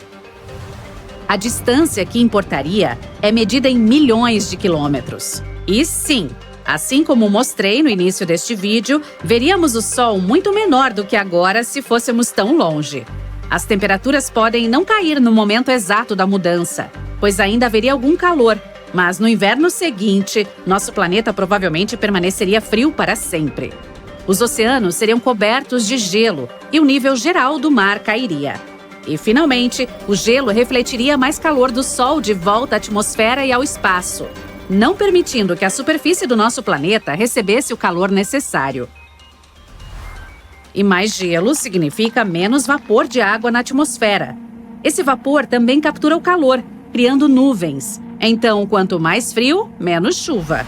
A distância que importaria é medida em milhões de quilômetros. E sim, assim como mostrei no início deste vídeo, veríamos o Sol muito menor do que agora se fôssemos tão longe. As temperaturas podem não cair no momento exato da mudança, pois ainda haveria algum calor, mas no inverno seguinte, nosso planeta provavelmente permaneceria frio para sempre. Os oceanos seriam cobertos de gelo e o nível geral do mar cairia. E, finalmente, o gelo refletiria mais calor do Sol de volta à atmosfera e ao espaço, não permitindo que a superfície do nosso planeta recebesse o calor necessário. E mais gelo significa menos vapor de água na atmosfera. Esse vapor também captura o calor, criando nuvens. Então, quanto mais frio, menos chuva.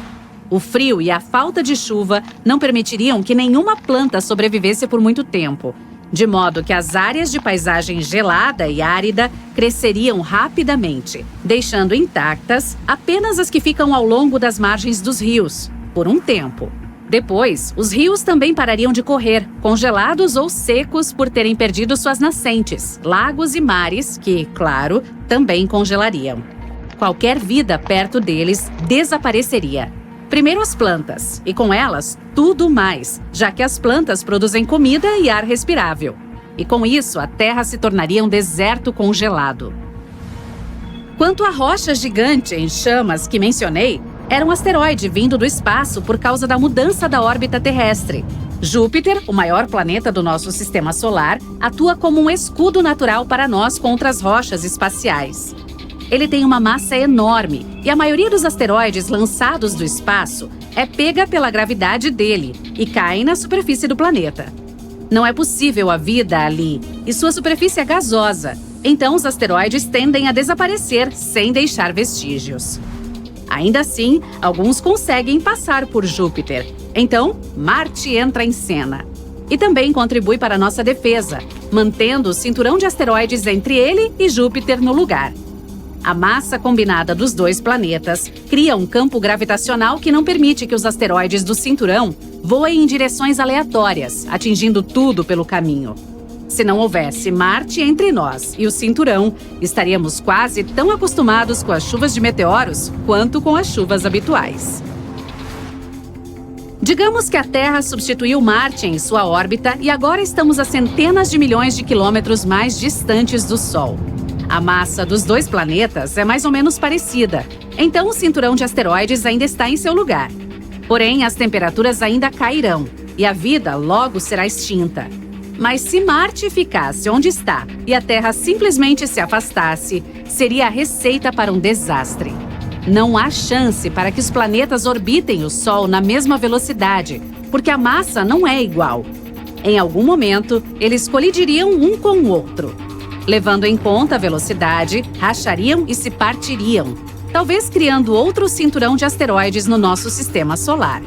O frio e a falta de chuva não permitiriam que nenhuma planta sobrevivesse por muito tempo, de modo que as áreas de paisagem gelada e árida cresceriam rapidamente, deixando intactas apenas as que ficam ao longo das margens dos rios, por um tempo. Depois, os rios também parariam de correr, congelados ou secos por terem perdido suas nascentes, lagos e mares que, claro, também congelariam. Qualquer vida perto deles desapareceria. Primeiro as plantas, e com elas, tudo mais, já que as plantas produzem comida e ar respirável. E com isso, a Terra se tornaria um deserto congelado. Quanto à rocha gigante em chamas que mencionei, era um asteroide vindo do espaço por causa da mudança da órbita terrestre. Júpiter, o maior planeta do nosso sistema solar, atua como um escudo natural para nós contra as rochas espaciais. Ele tem uma massa enorme e a maioria dos asteroides lançados do espaço é pega pela gravidade dele e cai na superfície do planeta. Não é possível a vida ali e sua superfície é gasosa, então os asteroides tendem a desaparecer sem deixar vestígios. Ainda assim, alguns conseguem passar por Júpiter, então Marte entra em cena. E também contribui para a nossa defesa, mantendo o cinturão de asteroides entre ele e Júpiter no lugar. A massa combinada dos dois planetas cria um campo gravitacional que não permite que os asteroides do cinturão voem em direções aleatórias, atingindo tudo pelo caminho. Se não houvesse Marte entre nós e o cinturão, estaríamos quase tão acostumados com as chuvas de meteoros quanto com as chuvas habituais. Digamos que a Terra substituiu Marte em sua órbita e agora estamos a centenas de milhões de quilômetros mais distantes do Sol. A massa dos dois planetas é mais ou menos parecida, então o cinturão de asteroides ainda está em seu lugar. Porém, as temperaturas ainda cairão e a vida logo será extinta. Mas se Marte ficasse onde está e a Terra simplesmente se afastasse, seria a receita para um desastre. Não há chance para que os planetas orbitem o Sol na mesma velocidade, porque a massa não é igual. Em algum momento, eles colidiriam um com o outro. Levando em conta a velocidade, rachariam e se partiriam, talvez criando outro cinturão de asteroides no nosso sistema solar.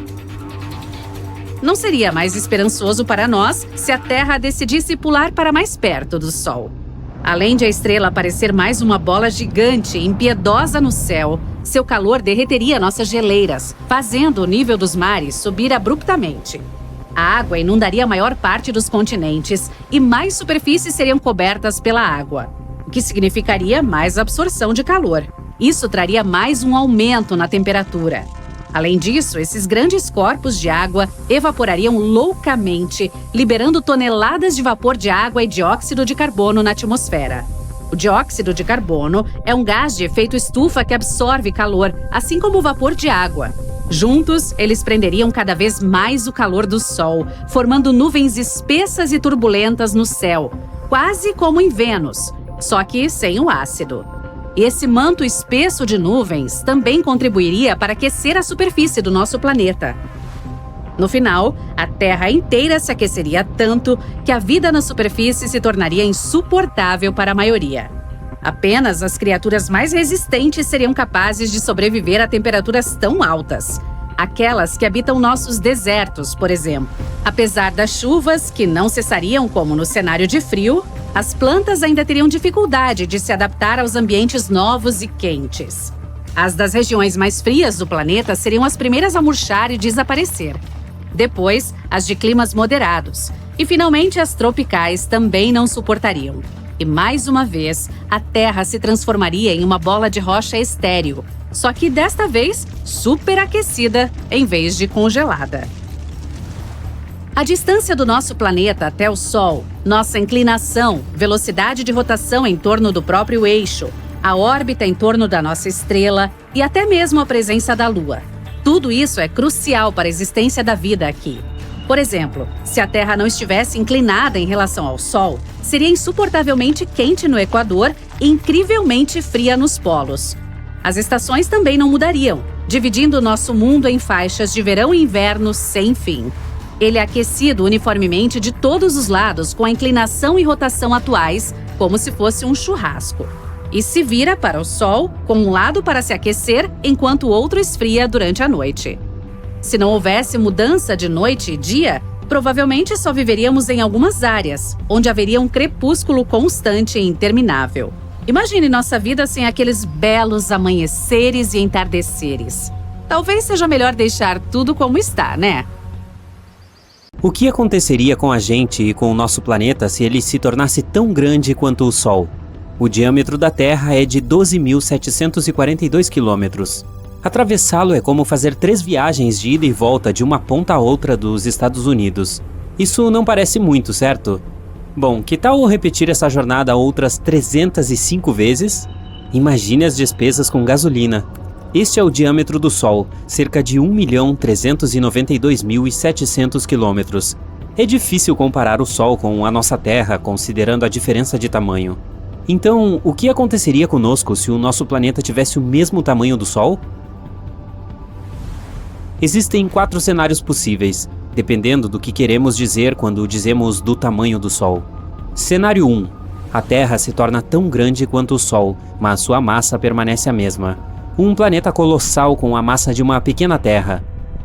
Não seria mais esperançoso para nós se a Terra decidisse pular para mais perto do Sol. Além de a estrela parecer mais uma bola gigante e impiedosa no céu, seu calor derreteria nossas geleiras, fazendo o nível dos mares subir abruptamente. A água inundaria a maior parte dos continentes e mais superfícies seriam cobertas pela água, o que significaria mais absorção de calor. Isso traria mais um aumento na temperatura. Além disso, esses grandes corpos de água evaporariam loucamente, liberando toneladas de vapor de água e dióxido de carbono na atmosfera. O dióxido de carbono é um gás de efeito estufa que absorve calor, assim como o vapor de água. Juntos, eles prenderiam cada vez mais o calor do Sol, formando nuvens espessas e turbulentas no céu, quase como em Vênus, só que sem o ácido. Esse manto espesso de nuvens também contribuiria para aquecer a superfície do nosso planeta. No final, a Terra inteira se aqueceria tanto que a vida na superfície se tornaria insuportável para a maioria. Apenas as criaturas mais resistentes seriam capazes de sobreviver a temperaturas tão altas. Aquelas que habitam nossos desertos, por exemplo. Apesar das chuvas, que não cessariam como no cenário de frio, as plantas ainda teriam dificuldade de se adaptar aos ambientes novos e quentes. As das regiões mais frias do planeta seriam as primeiras a murchar e desaparecer. Depois, as de climas moderados. E, finalmente, as tropicais também não suportariam. E, mais uma vez, a Terra se transformaria em uma bola de rocha estéril, só que desta vez superaquecida em vez de congelada. A distância do nosso planeta até o Sol, nossa inclinação, velocidade de rotação em torno do próprio eixo, a órbita em torno da nossa estrela e até mesmo a presença da Lua. Tudo isso é crucial para a existência da vida aqui. Por exemplo, se a Terra não estivesse inclinada em relação ao Sol, seria insuportavelmente quente no Equador e incrivelmente fria nos polos. As estações também não mudariam, dividindo o nosso mundo em faixas de verão e inverno sem fim. Ele é aquecido uniformemente de todos os lados com a inclinação e rotação atuais, como se fosse um churrasco. E se vira para o Sol, com um lado para se aquecer, enquanto o outro esfria durante a noite. Se não houvesse mudança de noite e dia, provavelmente só viveríamos em algumas áreas, onde haveria um crepúsculo constante e interminável. Imagine nossa vida sem aqueles belos amanheceres e entardeceres. Talvez seja melhor deixar tudo como está, né? O que aconteceria com a gente e com o nosso planeta se ele se tornasse tão grande quanto o Sol? O diâmetro da Terra é de 12.742 quilômetros. Atravessá-lo é como fazer 3 viagens de ida e volta de uma ponta a outra dos Estados Unidos. Isso não parece muito, certo? Bom, que tal repetir essa jornada outras 305 vezes? Imagine as despesas com gasolina. Este é o diâmetro do Sol, cerca de 1.392.700 quilômetros. É difícil comparar o Sol com a nossa Terra, considerando a diferença de tamanho. Então, o que aconteceria conosco se o nosso planeta tivesse o mesmo tamanho do Sol? Existem 4 cenários possíveis, dependendo do que queremos dizer quando dizemos do tamanho do Sol. Cenário 1. A Terra se torna tão grande quanto o Sol, mas sua massa permanece a mesma. Um planeta colossal com a massa de uma pequena Terra.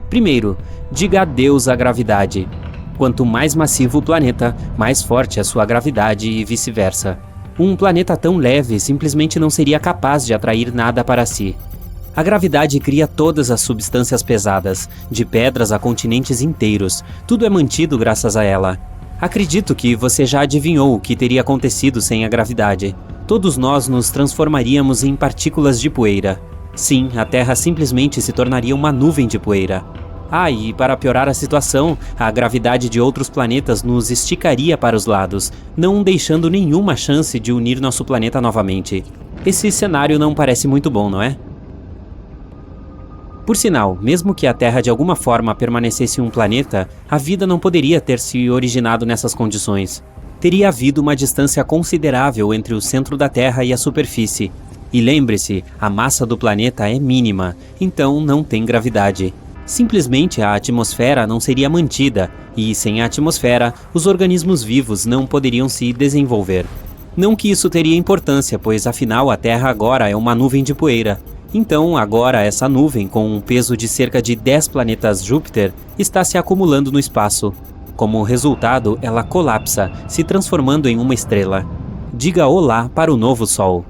Primeiro, diga adeus à gravidade. Quanto mais massivo o planeta, mais forte a sua gravidade e vice-versa. Um planeta tão leve simplesmente não seria capaz de atrair nada para si. A gravidade cria todas as substâncias pesadas, de pedras a continentes inteiros. Tudo é mantido graças a ela. Acredito que você já adivinhou o que teria acontecido sem a gravidade. Todos nós nos transformaríamos em partículas de poeira. Sim, a Terra simplesmente se tornaria uma nuvem de poeira. E para piorar a situação, a gravidade de outros planetas nos esticaria para os lados, não deixando nenhuma chance de unir nosso planeta novamente. Esse cenário não parece muito bom, não é? Por sinal, mesmo que a Terra de alguma forma permanecesse um planeta, a vida não poderia ter se originado nessas condições. Teria havido uma distância considerável entre o centro da Terra e a superfície. E lembre-se, a massa do planeta é mínima, então não tem gravidade. Simplesmente a atmosfera não seria mantida, e sem a atmosfera, os organismos vivos não poderiam se desenvolver. Não que isso teria importância, pois afinal a Terra agora é uma nuvem de poeira. Então agora essa nuvem, com um peso de cerca de 10 planetas Júpiter, está se acumulando no espaço. Como resultado, ela colapsa, se transformando em uma estrela. Diga olá para o novo Sol.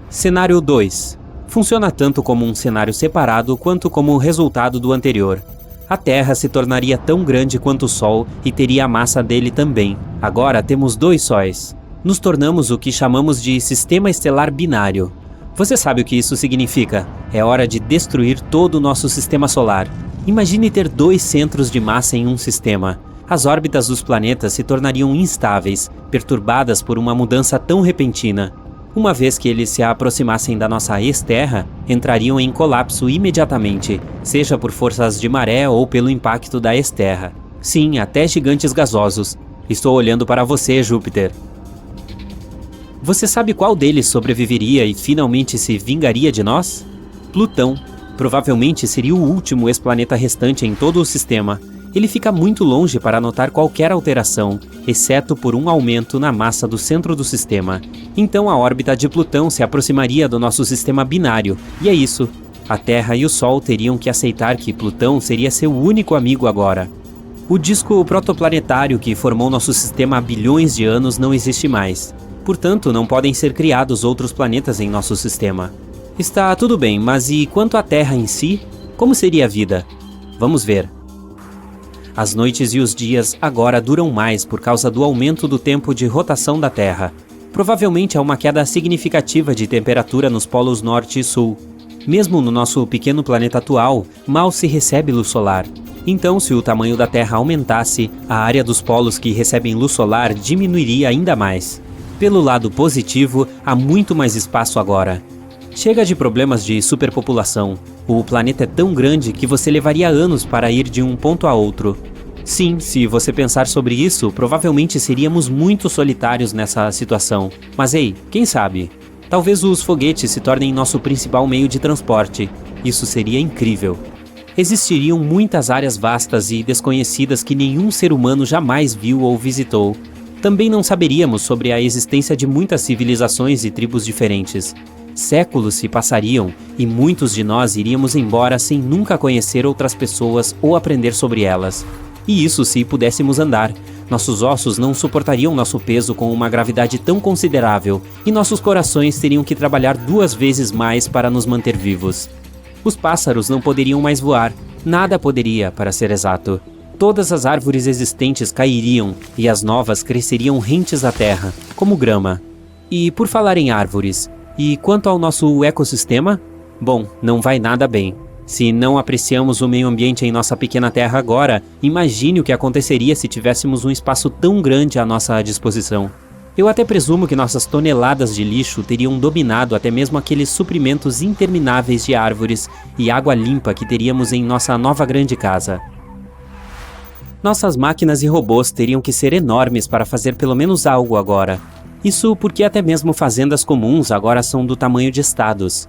Cenário 2. Funciona tanto como um cenário separado quanto como resultado do anterior. A Terra se tornaria tão grande quanto o Sol e teria a massa dele também. Agora temos 2 sóis. Nos tornamos o que chamamos de sistema estelar binário. Você sabe o que isso significa? É hora de destruir todo o nosso sistema solar. Imagine ter 2 centros de massa em um sistema. As órbitas dos planetas se tornariam instáveis, perturbadas por uma mudança tão repentina. Uma vez que eles se aproximassem da nossa ex-Terra, entrariam em colapso imediatamente, seja por forças de maré ou pelo impacto da ex-Terra. Sim, até gigantes gasosos. Estou olhando para você, Júpiter. Você sabe qual deles sobreviveria e finalmente se vingaria de nós? Plutão. Provavelmente seria o último ex-planeta restante em todo o sistema. Ele fica muito longe para notar qualquer alteração, exceto por um aumento na massa do centro do sistema. Então a órbita de Plutão se aproximaria do nosso sistema binário, e é isso. A Terra e o Sol teriam que aceitar que Plutão seria seu único amigo agora. O disco protoplanetário que formou nosso sistema há bilhões de anos não existe mais. Portanto, não podem ser criados outros planetas em nosso sistema. Está tudo bem, mas e quanto à Terra em si? Como seria a vida? Vamos ver. As noites e os dias agora duram mais por causa do aumento do tempo de rotação da Terra. Provavelmente há uma queda significativa de temperatura nos polos norte e sul. Mesmo no nosso pequeno planeta atual, mal se recebe luz solar. Então, se o tamanho da Terra aumentasse, a área dos polos que recebem luz solar diminuiria ainda mais. Pelo lado positivo, há muito mais espaço agora. Chega de problemas de superpopulação. O planeta é tão grande que você levaria anos para ir de um ponto a outro. Sim, se você pensar sobre isso, provavelmente seríamos muito solitários nessa situação. Mas ei, quem sabe? Talvez os foguetes se tornem nosso principal meio de transporte. Isso seria incrível. Existiriam muitas áreas vastas e desconhecidas que nenhum ser humano jamais viu ou visitou. Também não saberíamos sobre a existência de muitas civilizações e tribos diferentes. Séculos se passariam e muitos de nós iríamos embora sem nunca conhecer outras pessoas ou aprender sobre elas. E isso se pudéssemos andar. Nossos ossos não suportariam nosso peso com uma gravidade tão considerável e nossos corações teriam que trabalhar 2 vezes mais para nos manter vivos. Os pássaros não poderiam mais voar. Nada poderia, para ser exato. Todas as árvores existentes cairiam e as novas cresceriam rentes à terra, como grama. E por falar em árvores, e quanto ao nosso ecossistema? Bom, não vai nada bem. Se não apreciamos o meio ambiente em nossa pequena terra agora, imagine o que aconteceria se tivéssemos um espaço tão grande à nossa disposição. Eu até presumo que nossas toneladas de lixo teriam dominado até mesmo aqueles suprimentos intermináveis de árvores e água limpa que teríamos em nossa nova grande casa. Nossas máquinas e robôs teriam que ser enormes para fazer pelo menos algo agora. Isso porque até mesmo fazendas comuns agora são do tamanho de estados.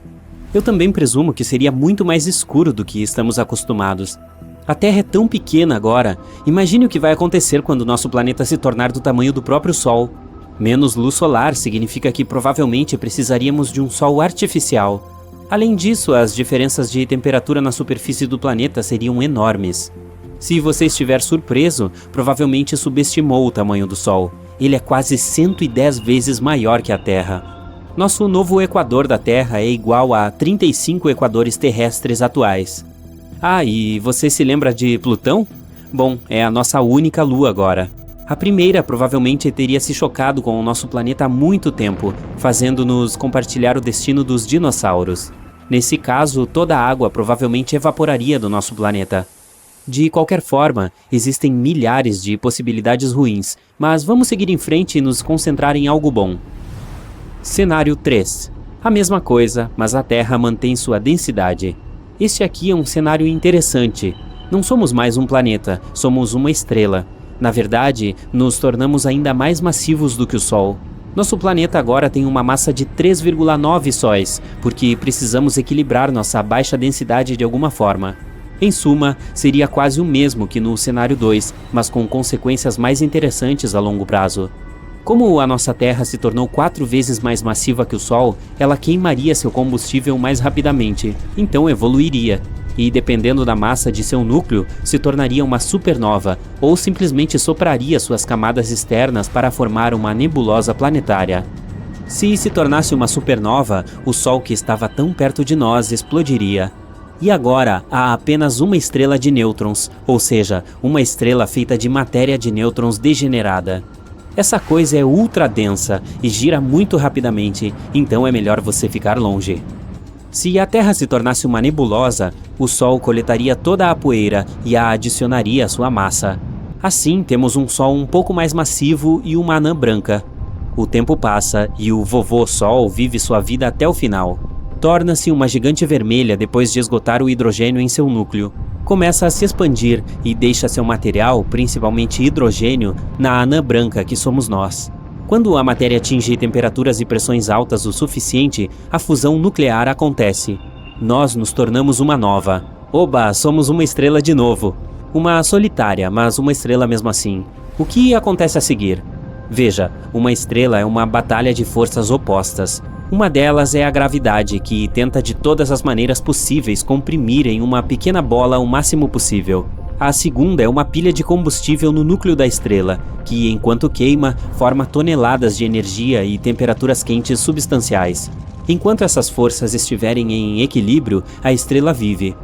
Eu também presumo que seria muito mais escuro do que estamos acostumados. A Terra é tão pequena agora, imagine o que vai acontecer quando nosso planeta se tornar do tamanho do próprio Sol. Menos luz solar significa que provavelmente precisaríamos de um Sol artificial. Além disso, as diferenças de temperatura na superfície do planeta seriam enormes. Se você estiver surpreso, provavelmente subestimou o tamanho do Sol. Ele é quase 110 vezes maior que a Terra. Nosso novo equador da Terra é igual a 35 equadores terrestres atuais. Ah, e você se lembra de Plutão? Bom, é a nossa única lua agora. A primeira provavelmente teria se chocado com o nosso planeta há muito tempo, fazendo-nos compartilhar o destino dos dinossauros. Nesse caso, toda a água provavelmente evaporaria do nosso planeta. De qualquer forma, existem milhares de possibilidades ruins, mas vamos seguir em frente e nos concentrar em algo bom. Cenário 3. A mesma coisa, mas a Terra mantém sua densidade. Este aqui é um cenário interessante. Não somos mais um planeta, somos uma estrela. Na verdade, nos tornamos ainda mais massivos do que o Sol. Nosso planeta agora tem uma massa de 3,9 sóis, porque precisamos equilibrar nossa baixa densidade de alguma forma. Em suma, seria quase o mesmo que no cenário 2, mas com consequências mais interessantes a longo prazo. Como a nossa Terra se tornou 4 vezes mais massiva que o Sol, ela queimaria seu combustível mais rapidamente, então evoluiria. E dependendo da massa de seu núcleo, se tornaria uma supernova, ou simplesmente sopraria suas camadas externas para formar uma nebulosa planetária. Se tornasse uma supernova, o Sol que estava tão perto de nós explodiria. E agora, há apenas uma estrela de nêutrons, ou seja, uma estrela feita de matéria de nêutrons degenerada. Essa coisa é ultra densa e gira muito rapidamente, então é melhor você ficar longe. Se a Terra se tornasse uma nebulosa, o Sol coletaria toda a poeira e a adicionaria à sua massa. Assim, temos um Sol um pouco mais massivo e uma anã branca. O tempo passa e o vovô Sol vive sua vida até o final. Torna-se uma gigante vermelha depois de esgotar o hidrogênio em seu núcleo. Começa a se expandir e deixa seu material, principalmente hidrogênio, na anã branca que somos nós. Quando a matéria atinge temperaturas e pressões altas o suficiente, a fusão nuclear acontece. Nós nos tornamos uma nova. Oba, somos uma estrela de novo. Uma solitária, mas uma estrela mesmo assim. O que acontece a seguir? Veja, uma estrela é uma batalha de forças opostas. Uma delas é a gravidade, que tenta de todas as maneiras possíveis comprimir em uma pequena bola o máximo possível. A segunda é uma pilha de combustível no núcleo da estrela, que, enquanto queima, forma toneladas de energia e temperaturas quentes substanciais. Enquanto essas forças estiverem em equilíbrio, a estrela vive.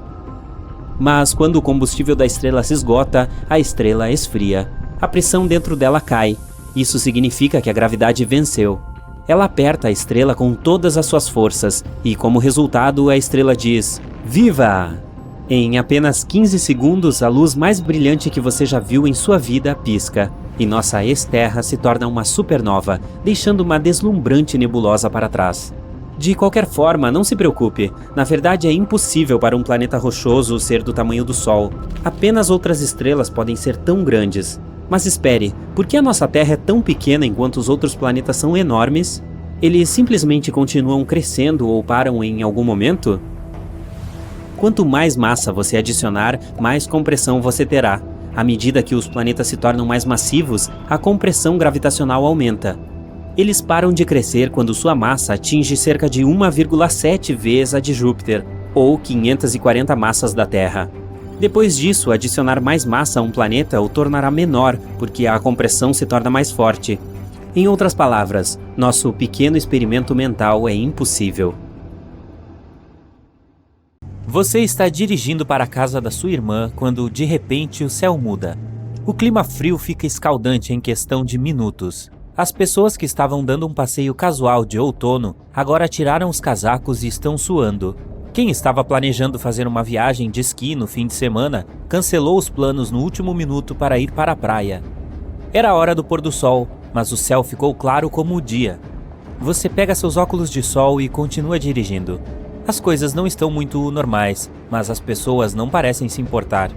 Mas quando o combustível da estrela se esgota, a estrela esfria. A pressão dentro dela cai. Isso significa que a gravidade venceu. Ela aperta a estrela com todas as suas forças e, como resultado, a estrela diz: "Viva!". Em apenas 15 segundos, a luz mais brilhante que você já viu em sua vida pisca, e nossa ex-Terra se torna uma supernova, deixando uma deslumbrante nebulosa para trás. De qualquer forma, não se preocupe. Na verdade, é impossível para um planeta rochoso ser do tamanho do Sol. Apenas outras estrelas podem ser tão grandes. Mas espere, por que a nossa Terra é tão pequena enquanto os outros planetas são enormes? Eles simplesmente continuam crescendo ou param em algum momento? Quanto mais massa você adicionar, mais compressão você terá. À medida que os planetas se tornam mais massivos, a compressão gravitacional aumenta. Eles param de crescer quando sua massa atinge cerca de 1,7 vezes a de Júpiter, ou 540 massas da Terra. Depois disso, adicionar mais massa a um planeta o tornará menor, porque a compressão se torna mais forte. Em outras palavras, nosso pequeno experimento mental é impossível. Você está dirigindo para a casa da sua irmã quando, de repente, o céu muda. O clima frio fica escaldante em questão de minutos. As pessoas que estavam dando um passeio casual de outono agora tiraram os casacos e estão suando. Quem estava planejando fazer uma viagem de esqui no fim de semana, cancelou os planos no último minuto para ir para a praia. Era a hora do pôr do sol, mas o céu ficou claro como o dia. Você pega seus óculos de sol e continua dirigindo. As coisas não estão muito normais, mas as pessoas não parecem se importar.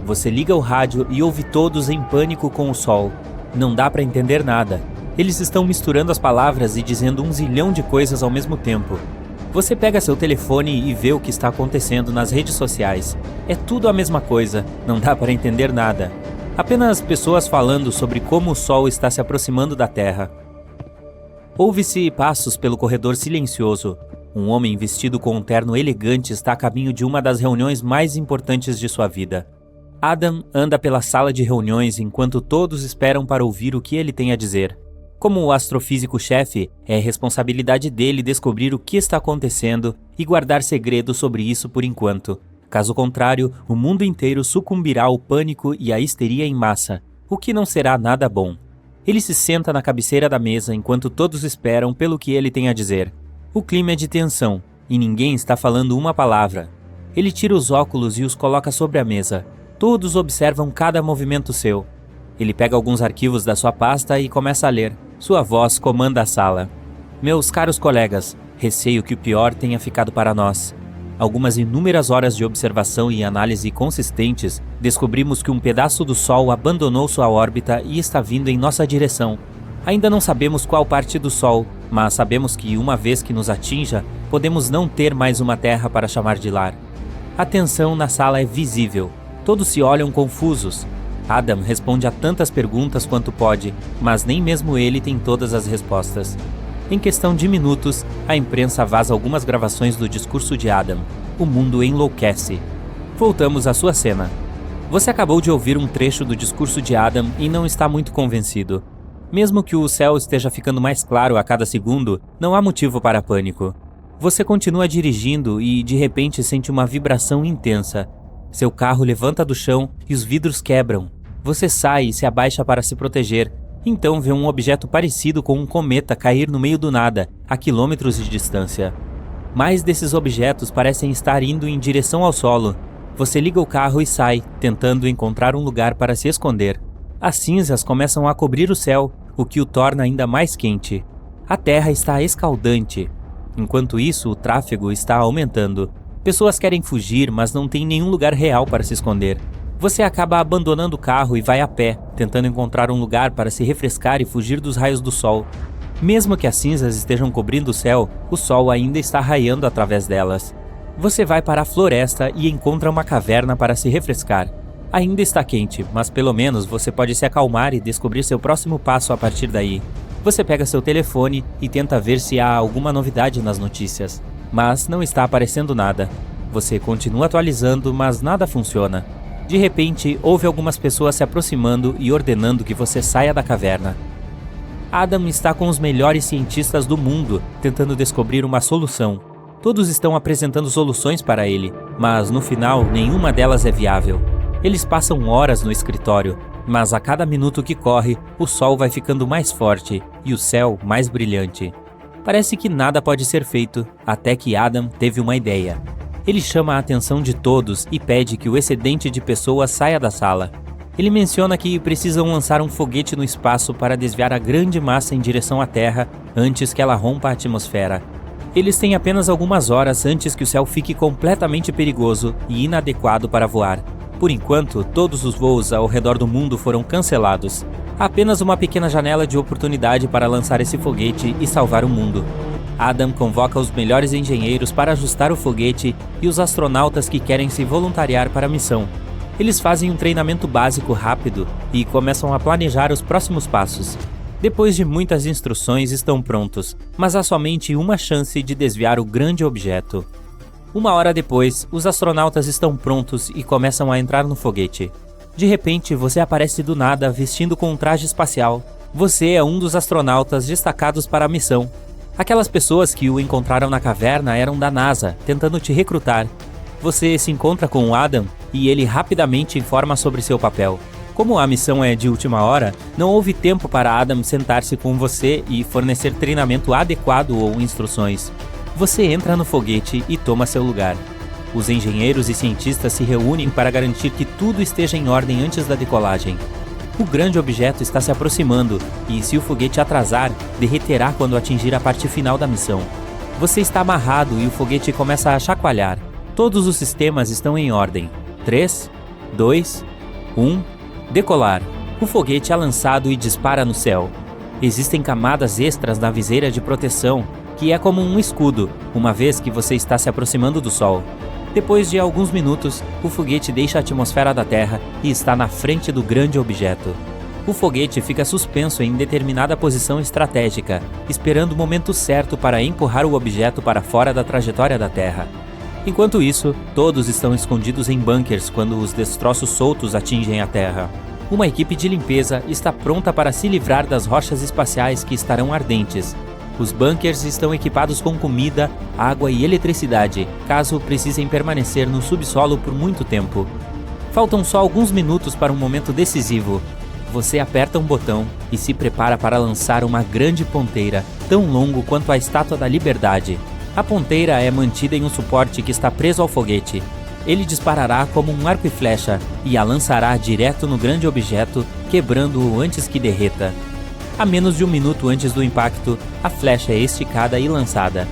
Você liga o rádio e ouve todos em pânico com o sol. Não dá para entender nada. Eles estão misturando as palavras e dizendo 1 zilhão de coisas ao mesmo tempo. Você pega seu telefone e vê o que está acontecendo nas redes sociais. É tudo a mesma coisa, não dá para entender nada. Apenas pessoas falando sobre como o Sol está se aproximando da Terra. Ouve-se passos pelo corredor silencioso. Um homem vestido com um terno elegante está a caminho de uma das reuniões mais importantes de sua vida. Adam anda pela sala de reuniões enquanto todos esperam para ouvir o que ele tem a dizer. Como o astrofísico-chefe, é responsabilidade dele descobrir o que está acontecendo e guardar segredo sobre isso por enquanto. Caso contrário, o mundo inteiro sucumbirá ao pânico e à histeria em massa, o que não será nada bom. Ele se senta na cabeceira da mesa enquanto todos esperam pelo que ele tem a dizer. O clima é de tensão, e ninguém está falando uma palavra. Ele tira os óculos e os coloca sobre a mesa. Todos observam cada movimento seu. Ele pega alguns arquivos da sua pasta e começa a ler. Sua voz comanda a sala. Meus caros colegas, receio que o pior tenha ficado para nós. algumas inúmeras horas de observação e análise consistentes, descobrimos que um pedaço do Sol abandonou sua órbita e está vindo em nossa direção. Ainda não sabemos qual parte do Sol, mas sabemos que uma vez que nos atinja, podemos não ter mais uma Terra para chamar de lar. A tensão na sala é visível. Todos se olham confusos. Adam responde a tantas perguntas quanto pode, mas nem mesmo ele tem todas as respostas. Em questão de minutos, a imprensa vaza algumas gravações do discurso de Adam. O mundo enlouquece. Voltamos à sua cena. Você acabou de ouvir um trecho do discurso de Adam e não está muito convencido. Mesmo que o céu esteja ficando mais claro a cada segundo, não há motivo para pânico. Você continua dirigindo e, de repente, sente uma vibração intensa. Seu carro levanta do chão e os vidros quebram. Você sai e se abaixa para se proteger. Então vê um objeto parecido com um cometa cair no meio do nada, a quilômetros de distância. Mais desses objetos parecem estar indo em direção ao solo. Você liga o carro e sai, tentando encontrar um lugar para se esconder. As cinzas começam a cobrir o céu, o que o torna ainda mais quente. A terra está escaldante. Enquanto isso, o tráfego está aumentando. Pessoas querem fugir, mas não tem nenhum lugar real para se esconder. Você acaba abandonando o carro e vai a pé, tentando encontrar um lugar para se refrescar e fugir dos raios do sol. Mesmo que as cinzas estejam cobrindo o céu, o sol ainda está raiando através delas. Você vai para a floresta e encontra uma caverna para se refrescar. Ainda está quente, mas pelo menos você pode se acalmar e descobrir seu próximo passo a partir daí. Você pega seu telefone e tenta ver se há alguma novidade nas notícias, mas não está aparecendo nada. Você continua atualizando, mas nada funciona. De repente, houve algumas pessoas se aproximando e ordenando que você saia da caverna. Adam está com os melhores cientistas do mundo, tentando descobrir uma solução. Todos estão apresentando soluções para ele, mas no final nenhuma delas é viável. Eles passam horas no escritório, mas a cada minuto que corre, o sol vai ficando mais forte e o céu mais brilhante. Parece que nada pode ser feito, até que Adam teve uma ideia. Ele chama a atenção de todos e pede que o excedente de pessoas saia da sala. Ele menciona que precisam lançar um foguete no espaço para desviar a grande massa em direção à Terra antes que ela rompa a atmosfera. Eles têm apenas algumas horas antes que o céu fique completamente perigoso e inadequado para voar. Por enquanto, todos os voos ao redor do mundo foram cancelados. Há apenas uma pequena janela de oportunidade para lançar esse foguete e salvar o mundo. Adam convoca os melhores engenheiros para ajustar o foguete e os astronautas que querem se voluntariar para a missão. Eles fazem um treinamento básico rápido e começam a planejar os próximos passos. Depois de muitas instruções, estão prontos, mas há somente uma chance de desviar o grande objeto. Uma hora depois, os astronautas estão prontos e começam a entrar no foguete. De repente, você aparece do nada vestindo com um traje espacial. Você é um dos astronautas destacados para a missão. Aquelas pessoas que o encontraram na caverna eram da NASA, tentando te recrutar. Você se encontra com o Adam e ele rapidamente informa sobre seu papel. Como a missão é de última hora, não houve tempo para Adam sentar-se com você e fornecer treinamento adequado ou instruções. Você entra no foguete e toma seu lugar. Os engenheiros e cientistas se reúnem para garantir que tudo esteja em ordem antes da decolagem. O grande objeto está se aproximando e, se o foguete atrasar, derreterá quando atingir a parte final da missão. Você está amarrado e o foguete começa a chacoalhar. Todos os sistemas estão em ordem. 3, 2, 1, decolar. O foguete é lançado e dispara no céu. Existem camadas extras na viseira de proteção, que é como um escudo, uma vez que você está se aproximando do Sol. Depois de alguns minutos, o foguete deixa a atmosfera da Terra e está na frente do grande objeto. O foguete fica suspenso em determinada posição estratégica, esperando o momento certo para empurrar o objeto para fora da trajetória da Terra. Enquanto isso, todos estão escondidos em bunkers quando os destroços soltos atingem a Terra. Uma equipe de limpeza está pronta para se livrar das rochas espaciais que estarão ardentes. Os bunkers estão equipados com comida, água e eletricidade, caso precisem permanecer no subsolo por muito tempo. Faltam só alguns minutos para um momento decisivo. Você aperta um botão e se prepara para lançar uma grande ponteira, tão longo quanto a Estátua da Liberdade. A ponteira é mantida em um suporte que está preso ao foguete. Ele disparará como um arco e flecha e a lançará direto no grande objeto, quebrando-o antes que derreta. A menos de um minuto antes do impacto, a flecha é esticada e lançada.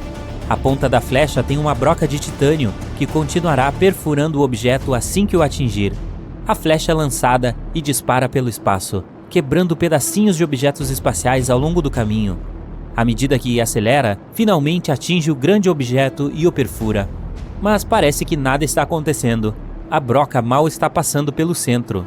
A ponta da flecha tem uma broca de titânio que continuará perfurando o objeto assim que o atingir. A flecha é lançada e dispara pelo espaço, quebrando pedacinhos de objetos espaciais ao longo do caminho. À medida que acelera, finalmente atinge o grande objeto e o perfura. Mas parece que nada está acontecendo. A broca mal está passando pelo centro.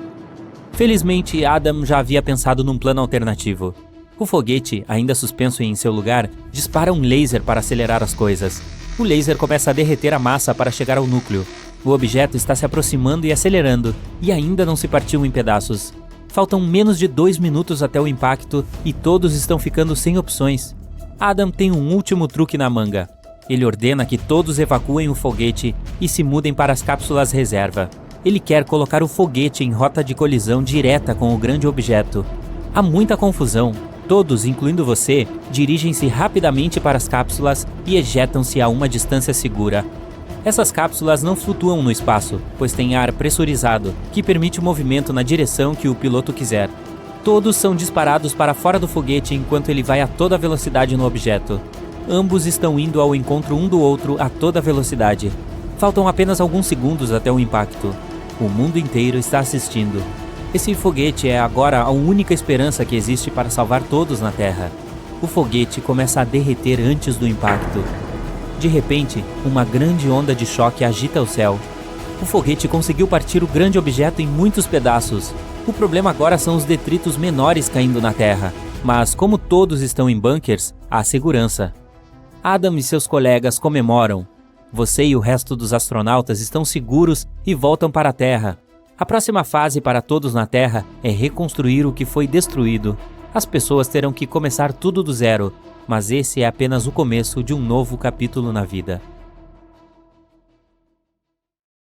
Felizmente, Adam já havia pensado num plano alternativo. O foguete, ainda suspenso em seu lugar, dispara um laser para acelerar as coisas. O laser começa a derreter a massa para chegar ao núcleo. O objeto está se aproximando e acelerando, e ainda não se partiu em pedaços. Faltam menos de 2 minutos até o impacto e todos estão ficando sem opções. Adam tem um último truque na manga. Ele ordena que todos evacuem o foguete e se mudem para as cápsulas reserva. Ele quer colocar o foguete em rota de colisão direta com o grande objeto. Há muita confusão. Todos, incluindo você, dirigem-se rapidamente para as cápsulas e ejetam-se a uma distância segura. Essas cápsulas não flutuam no espaço, pois têm ar pressurizado, que permite o movimento na direção que o piloto quiser. Todos são disparados para fora do foguete enquanto ele vai a toda velocidade no objeto. Ambos estão indo ao encontro um do outro a toda velocidade. Faltam apenas alguns segundos até o impacto. O mundo inteiro está assistindo. Esse foguete é agora a única esperança que existe para salvar todos na Terra. O foguete começa a derreter antes do impacto. De repente, uma grande onda de choque agita o céu. O foguete conseguiu partir o grande objeto em muitos pedaços. O problema agora são os detritos menores caindo na Terra. Mas como todos estão em bunkers, há segurança. Adam e seus colegas comemoram. Você e o resto dos astronautas estão seguros e voltam para a Terra. A próxima fase para todos na Terra é reconstruir o que foi destruído. As pessoas terão que começar tudo do zero, mas esse é apenas o começo de um novo capítulo na vida.